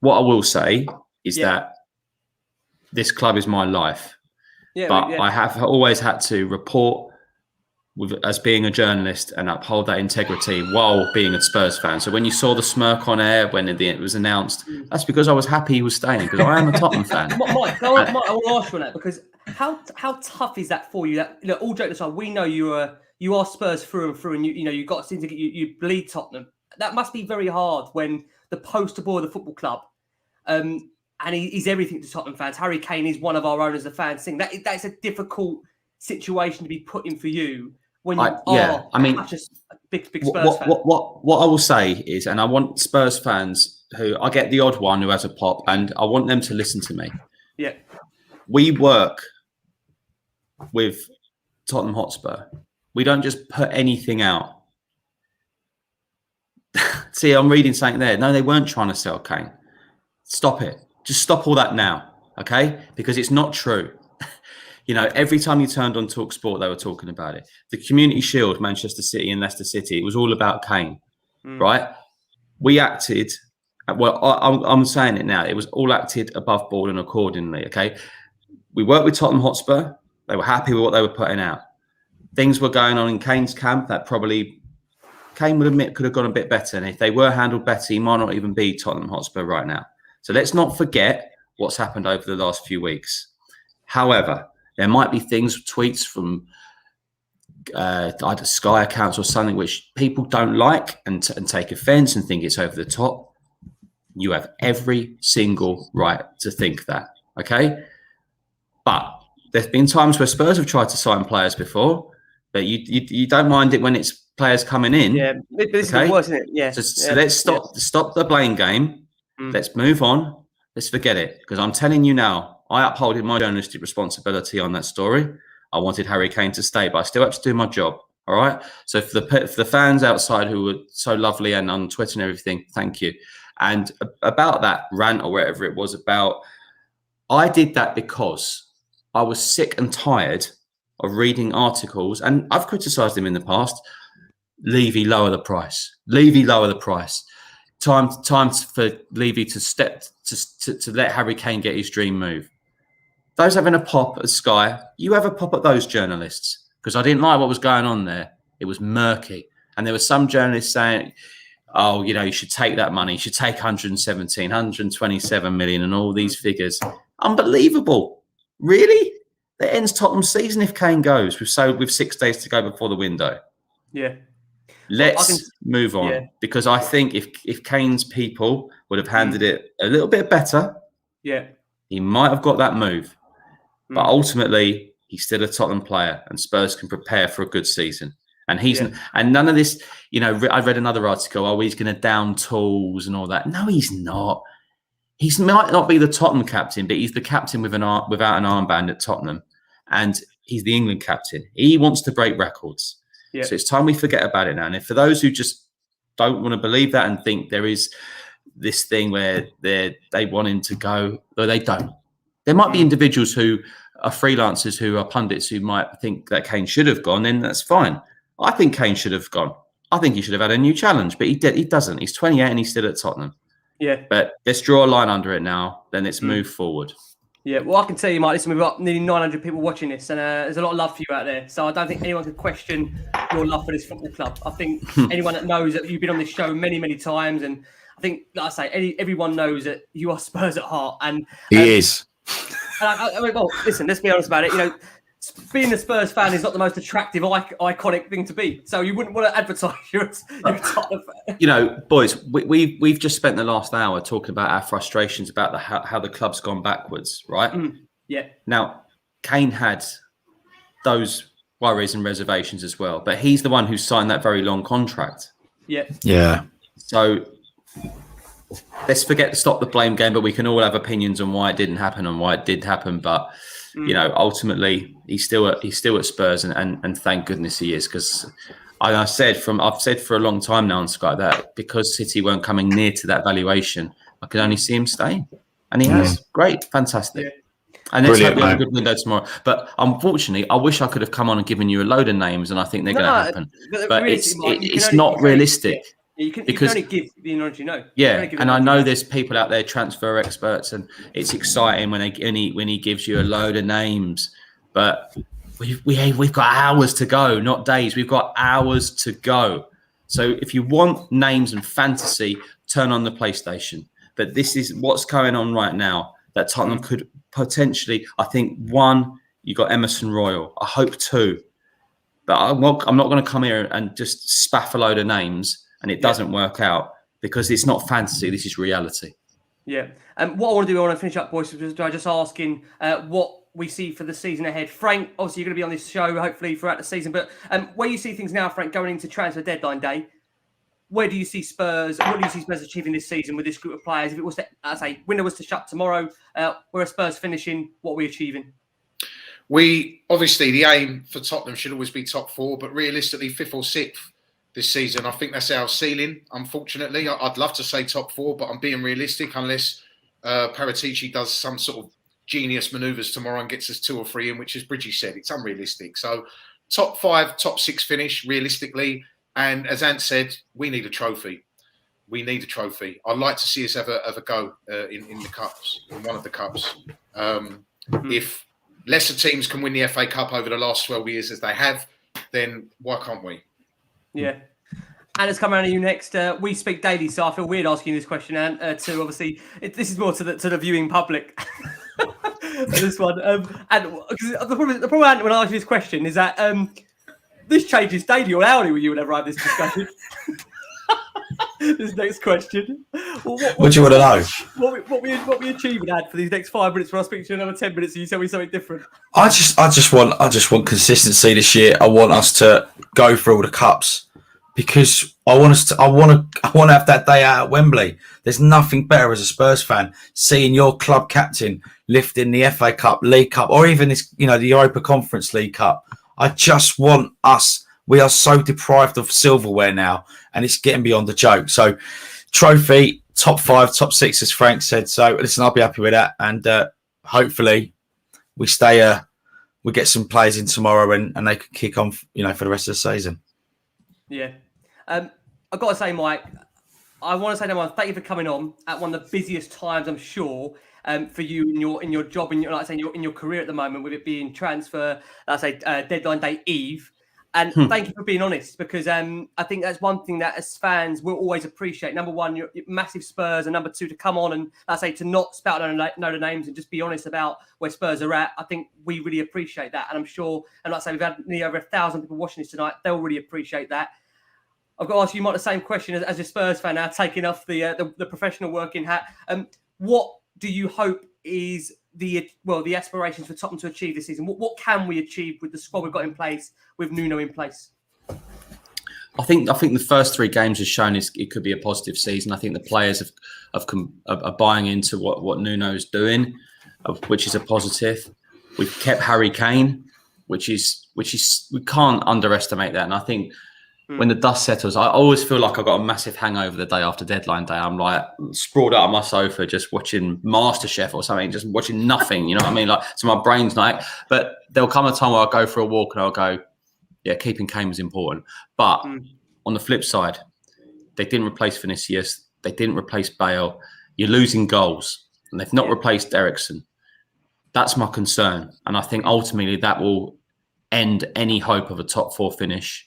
what I will say is that this club is my life. I have always had to report as being a journalist and uphold that integrity while being a Spurs fan. So when you saw the smirk on air when it was announced, that's because I was happy he was staying because I am a Tottenham fan. Mike, I want to ask you on that because how tough is that for you? That all jokes aside, we know you are Spurs through and through, and you got into you bleed Tottenham. That must be very hard when the poster boy of the football club, and he's everything to Tottenham fans. Harry Kane is one of our owners. The fans sing that's a difficult situation to be put in for you when you are such a big Spurs fan. What I will say is, and I want Spurs fans who I get the odd one who has a pop, and I want them to listen to me. Yeah, we work with Tottenham Hotspur. We don't just put anything out. See, I'm reading something there. No, they weren't trying to sell Kane. Stop it. Just stop all that now, okay? Because it's not true. Every time you turned on TalkSport, they were talking about it. The Community Shield, Manchester City and Leicester City, it was all about Kane, right? We acted, I'm saying it now, it was all acted above board and accordingly, okay? We worked with Tottenham Hotspur. They were happy with what they were putting out. Things were going on in Kane's camp that probably Kane would admit could have gone a bit better. And if they were handled better, he might not even be Tottenham Hotspur right now. So let's not forget what's happened over the last few weeks. However, there might be things, tweets from either Sky accounts or something which people don't like and take offence and think it's over the top. You have every single right to think that, okay? But there's been times where Spurs have tried to sign players before. But you don't mind it when it's players coming in. Yeah, but this is worse, isn't it? Yeah. So let's stop the blame game. Let's move on. Let's forget it. Because I'm telling you now, I upholded my journalistic responsibility on that story. I wanted Harry Kane to stay, but I still have to do my job. All right. So for the fans outside who were so lovely and on Twitter and everything, thank you. And about that rant or whatever it was about, I did that because I was sick and tired of reading articles, and I've criticised him in the past. Levy, lower the price. Levy, lower the price. Time for Levy to step to let Harry Kane get his dream move. Those having a pop at Sky, you have a pop at those journalists because I didn't like what was going on there. It was murky, and there were some journalists saying, "Oh, you should take that money. You should take 117, 127 million, and all these figures." Unbelievable, really. That ends Tottenham's season if Kane goes with 6 days to go before the window. Yeah. Let's move on because I think if Kane's people would have handled it a little bit better, he might have got that move. But ultimately, he's still a Tottenham player, and Spurs can prepare for a good season. And and none of this. I read another article. Oh, he's going to down tools and all that. No, he's not. He might not be the Tottenham captain, but he's the captain without an armband at Tottenham. And he's the England captain. He wants to break records. Yeah. So it's time we forget about it now. And for those who just don't want to believe that and think there is this thing where they want him to go, or they don't. There might be individuals who are freelancers who are pundits who might think that Kane should have gone, then that's fine. I think Kane should have gone. I think he should have had a new challenge, but he doesn't. He's 28 and he's still at Tottenham. Yeah. But let's draw a line under it now. Then let's move forward. Yeah, well, I can tell you, Mike, listen, we've got nearly 900 people watching this, and there's a lot of love for you out there. So I don't think anyone could question your love for this football club. I think anyone that knows that you've been on this show many, many times, and I think, like I say, everyone knows that you are Spurs at heart. And he is. I mean, well, listen, let's be honest about it. You know, being a Spurs fan is not the most attractive, iconic thing to be. So you wouldn't want to advertise your Tottenham fan. You know, boys, we've just spent the last hour talking about our frustrations about how the club's gone backwards, right? Yeah. Now, Kane had those worries and reservations as well, but he's the one who signed that very long contract. Yeah. Yeah. So let's stop the blame game, but we can all have opinions on why it didn't happen and why it did happen. But you know, ultimately, he's still at Spurs, and thank goodness he is, because I've said for a long time now on Sky that because City weren't coming near to that valuation, I could only see him staying, and he has. Great, fantastic. Yeah. And let's hope we have a good window tomorrow. But unfortunately, I wish I could have come on and given you a load of names, and I think they're going to happen. But it's not realistic. You can only give the knowledge you know. Yeah, and I know there's people out there, transfer experts, and it's exciting when he gives you a load of names. But we've got hours to go, not days. We've got hours to go. So if you want names and fantasy, turn on the PlayStation. But this is what's going on right now. That Tottenham could potentially, I think, one, you got Emerson Royal. I hope two. But I'm not going to come here and just spaff a load of names and it doesn't work out, because it's not fantasy. This is reality. Yeah. What I want to do, I want to finish up, boys, by just asking what we see for the season ahead. Frank, obviously, you're going to be on this show, hopefully, throughout the season. But where you see things now, Frank, going into transfer deadline day, where do you see Spurs? What do you see Spurs achieving this season with this group of players? If it was to, window was to shut tomorrow, where are Spurs finishing? What are we achieving? We, obviously, the aim for Tottenham should always be top four, but realistically, fifth or sixth this season. I think that's our ceiling, unfortunately. I'd love to say top four, but I'm being realistic unless Paratici does some sort of genius manoeuvres tomorrow and gets us 2 or 3 in, which, as Bridgie said, it's unrealistic. So top 5, top 6 finish, realistically. And as Ant said, we need a trophy. We need a trophy. I'd like to see us have a go in the cups, in one of the cups. If lesser teams can win the FA Cup over the last 12 years as they have, then why can't we? Yeah. And it's coming around to you next. We speak daily, so I feel weird asking this question. And to obviously, this is more to the viewing public. This one, and the problem when I ask you this question is that this changes daily or hourly with you whenever I have this discussion. This next question. Well, what do you want to know? What we achieve and add for these next 5 minutes when I speak to you another 10 minutes and you tell me something different? I just want consistency this year. I want us to go for all the cups because I want to have that day out at Wembley. There's nothing better as a Spurs fan seeing your club captain lifting the FA Cup, League Cup, or even this, the Europa Conference League Cup. I just want us. We are so deprived of silverware now, and it's getting beyond the joke. So, trophy, top 5, top 6, as Frank said. So, listen, I'll be happy with that, and hopefully, we stay. We get some players in tomorrow, and they can kick on, for the rest of the season. Yeah, I've got to say, Mike, I want to say to everyone, thank you for coming on at one of the busiest times, I'm sure, for you in your job, in your career at the moment, with it being transfer, deadline day eve. And thank you for being honest, because I think that's one thing that as fans we'll always appreciate. Number one, you're massive Spurs, and number two, to come on and to not spout out the names and just be honest about where Spurs are at. I think we really appreciate that, and I'm sure. And like I say, we've had nearly over 1,000 people watching this tonight. They'll really appreciate that. I've got to ask you, Mike, the same question as a Spurs fan now, taking off the professional working hat. What do you hope is the aspirations for Tottenham to achieve this season? What can we achieve with the squad we've got in place, with Nuno in place? I think the first 3 games has shown it could be a positive season. I think the players are buying into what Nuno's doing, which is a positive. We've kept Harry Kane, which is we can't underestimate that. And I think when the dust settles, I always feel like I got a massive hangover the day after deadline day. I'm like sprawled out on my sofa, just watching MasterChef or something, just watching nothing. You know what I mean? Like, so my brain's like. But there'll come a time where I'll go for a walk and I'll go, yeah, keeping Kane was important. But on the flip side, they didn't replace Vinicius. They didn't replace Bale. You're losing goals, and they've not replaced Eriksen. That's my concern, and I think ultimately that will end any hope of a top 4 finish.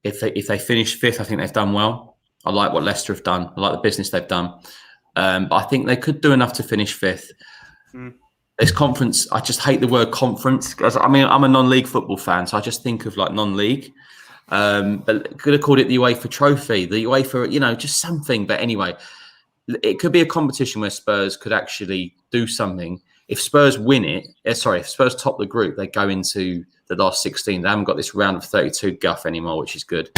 If they finish 5th, I think they've done well. I like what Leicester have done. I like the business they've done. But I think they could do enough to finish 5th. This conference, I just hate the word conference. I mean, I'm a non-league football fan, so I just think of like non-league. But could have called it the UEFA Trophy, the UEFA, you know, just something. But anyway, it could be a competition where Spurs could actually do something. If Spurs win it, if Spurs top the group, they go into the last 16. They haven't got this round of 32 guff anymore, which is good.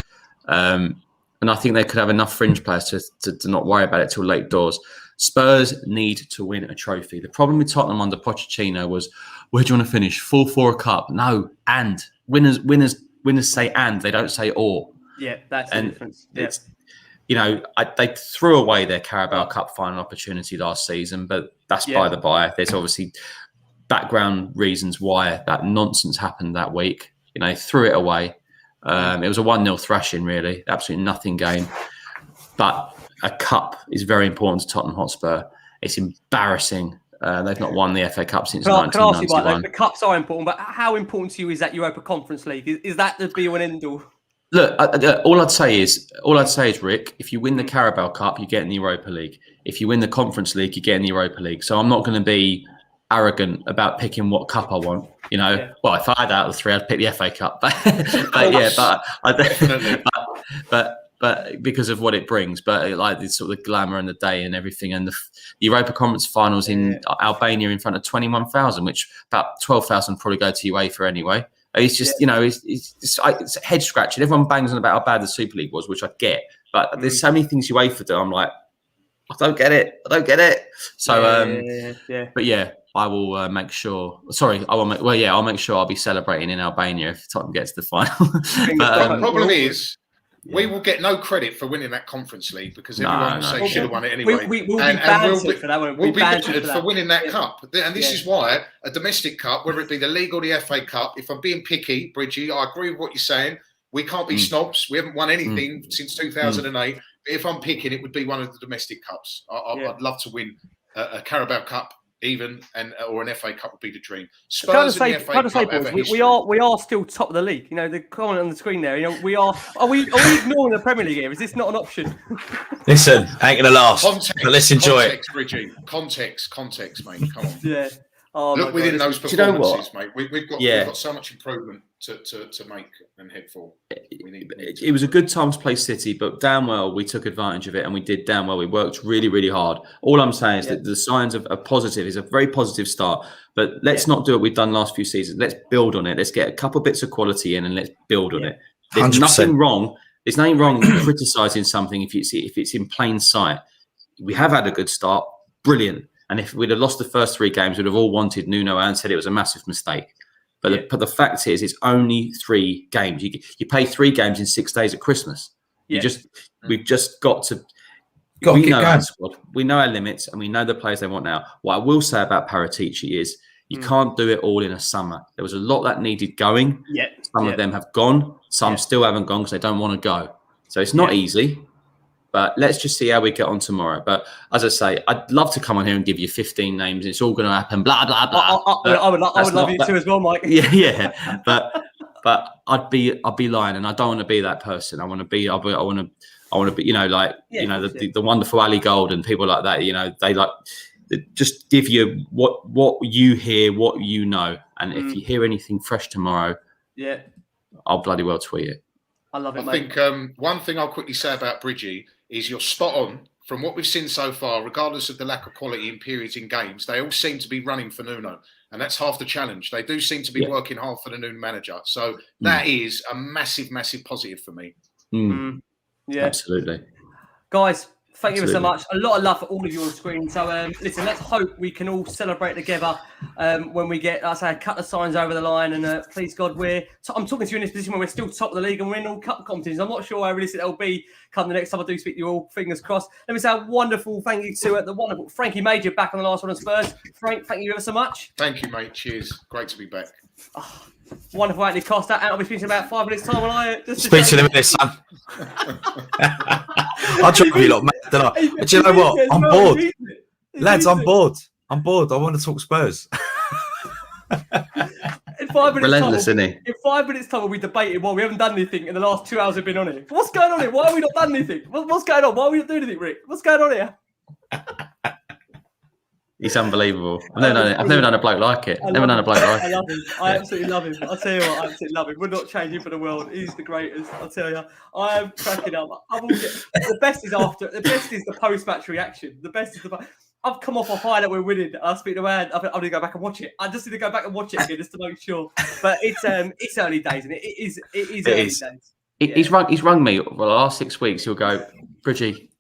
And I think they could have enough fringe players to not worry about it till late doors. Spurs need to win a trophy. The problem with Tottenham under Pochettino was, where do you want to finish? 4-4 a cup? No, and winners say and, they don't say or. Yeah, that's the difference. Yeah. You know, they threw away their Carabao Cup final opportunity last season, but that's by the by. There's obviously background reasons why that nonsense happened that week. You know, they threw it away. It was a 1-0 thrashing, really. Absolutely nothing game. But a cup is very important to Tottenham Hotspur. It's embarrassing. They've not won the FA Cup since 1991. Can I ask you about that? The cups are important, but how important to you is that Europa Conference League? Is that the be-all and end-all? Look, all I'd say is, Rick, if you win the Carabao Cup, you get in the Europa League. If you win the Conference League, you get in the Europa League. So I'm not going to be arrogant about picking what cup I want. You know, well, if I had out of the 3, I'd pick the FA Cup. But because of what it brings, but like the sort of the glamour and the day and everything, and the Europa Conference finals in Albania in front of 21,000, which about 12,000 probably go to UEFA anyway. It's just, you know, it's head scratching. Everyone bangs on about how bad the Super League was, which I get. But there's so many things UEFA do. I'm like, I don't get it. So, but yeah, I will make sure. Sorry, I'll make sure I'll be celebrating in Albania if Tottenham gets to the final. But, the problem is, we will get no credit for winning that Conference League because everyone will say should have won it anyway. We'll be bantered for that one. We'll be bantered for winning that cup. And this is why a domestic cup, whether it be the league or the FA Cup, if I'm being picky, Bridgie, I agree with what you're saying. We can't be snobs. We haven't won anything since 2008. But if I'm picking, it would be one of the domestic cups. I'd love to win a Carabao Cup. Even or an FA Cup would be the dream. Spurs in the FA Cup have a history. we are still top of the league. You know, the comment on the screen there. You know, we are. Are we ignoring the Premier League here? Is this not an option? Listen, ain't gonna last. But let's enjoy it. Bridgie. Context, mate. Come on. Yeah. Oh, look within those performances, mate. We've got so much improvement to make and head for. It was a good time to play City, but damn well we took advantage of it, and we did damn well. We worked really, really hard. All I'm saying is that the signs of a positive is a very positive start. But let's not do what we've done last few seasons. Let's build on it. Let's get a couple bits of quality in, and let's build on it. There's 100%. Nothing wrong. There's nothing wrong with criticising something if it's in plain sight. We have had a good start. Brilliant. And if we'd have lost the first 3 games, we'd have all wanted Nuno and said it was a massive mistake. But the fact is, it's only 3 games. You play 3 games in 6 days at Christmas. We've just got to. We know our squad. We know our limits, and we know the players they want now. What I will say about Paratici is you can't do it all in a summer. There was a lot that needed going. Some of them have gone. Some still haven't gone because they don't want to go. So it's not easy. But let's just see how we get on tomorrow. But as I say, I'd love to come on here and give you 15 names. It's all going to happen. Blah blah blah. I would love you too as well, Mike. Yeah. But I'd be lying, and I don't want to be that person. I want to be. You know, like the wonderful Ali Gold and people like that. You know, they like just give you what you hear, what you know, and if you hear anything fresh tomorrow, I'll bloody well tweet it. I love it, mate. I think one thing I'll quickly say about Bridgie is you're spot on. From what we've seen so far, regardless of the lack of quality in periods in games, they all seem to be running for Nuno. And that's half the challenge. They do seem to be working hard for the Nuno manager. So that is a massive, massive positive for me. Yeah, absolutely. Guys, Thank you so much. A lot of love for all of you on screen. So, listen, let's hope we can all celebrate together when we get, like I say, a couple of signs over the line. And please God, I'm talking to you in this position where we're still top of the league and we're in all cup competitions. I'm not sure how realistic that'll be come the next time I do speak to you all. Fingers crossed. Let me say a wonderful thank you to the wonderful Frankie Major back on the Last Word On Spurs. Frank, thank you ever so much. Thank you, mate. Cheers. Great to be back. Oh, wonderful, Antony Costa. And I'll be speaking in about 5 minutes' time. When I speak to them in this, son. I'll try to be lot, mate. Don't I? But you know what? I'm bored. Lads, I'm bored. I'm bored. I want to talk Spurs. In 5 minutes Relentless, time, isn't he? In 5 minutes' time, we'll be debating why we haven't done anything in the last 2 hours we've been on here. What's going on here? Why have we not done anything? What's going on? Why are we not doing anything, Rick? What's going on here? He's unbelievable. I've never done a bloke like it. I love him. I absolutely love him. I'll tell you what, I absolutely love him. We're not changing for the world. He's the greatest. I'll tell you. I am cracking up. The best is the post-match reaction. The best is I've come off a high that we're winning. I speak to Anne. I'm going to go back and watch it. I just need to go back and watch it again just to make sure. But it's early days, and it is early days. He's rung me for the last 6 weeks. He'll go, Bridgie,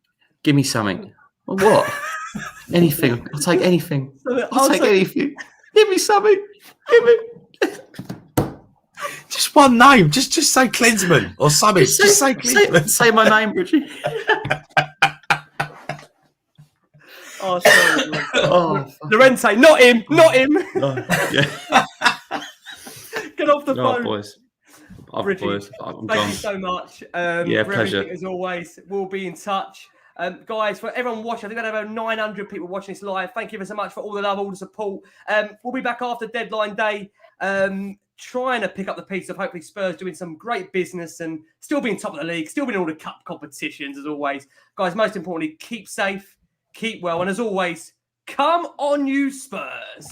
give me something. Well, what? Anything. I'll take anything. I'll take anything. Give me something. Give me. Just one name. Just say Klinsmann or something. Just say Klinsmann. Say my name, Bridgie. Oh, sorry. Lorente, not him. Not him. Yeah. Get off the phone. Boys. Bridgie, boys. Thank you so much. Yeah, pleasure. As always, we'll be in touch. Guys, for everyone watching, I think I have over 900 people watching this live. Thank you so much for all the love, all the support. We'll be back after deadline day, trying to pick up the piece of hopefully Spurs doing some great business and still being top of the league, still being in all the cup competitions as always. Guys, most importantly, keep safe, keep well, and as always, come on you Spurs.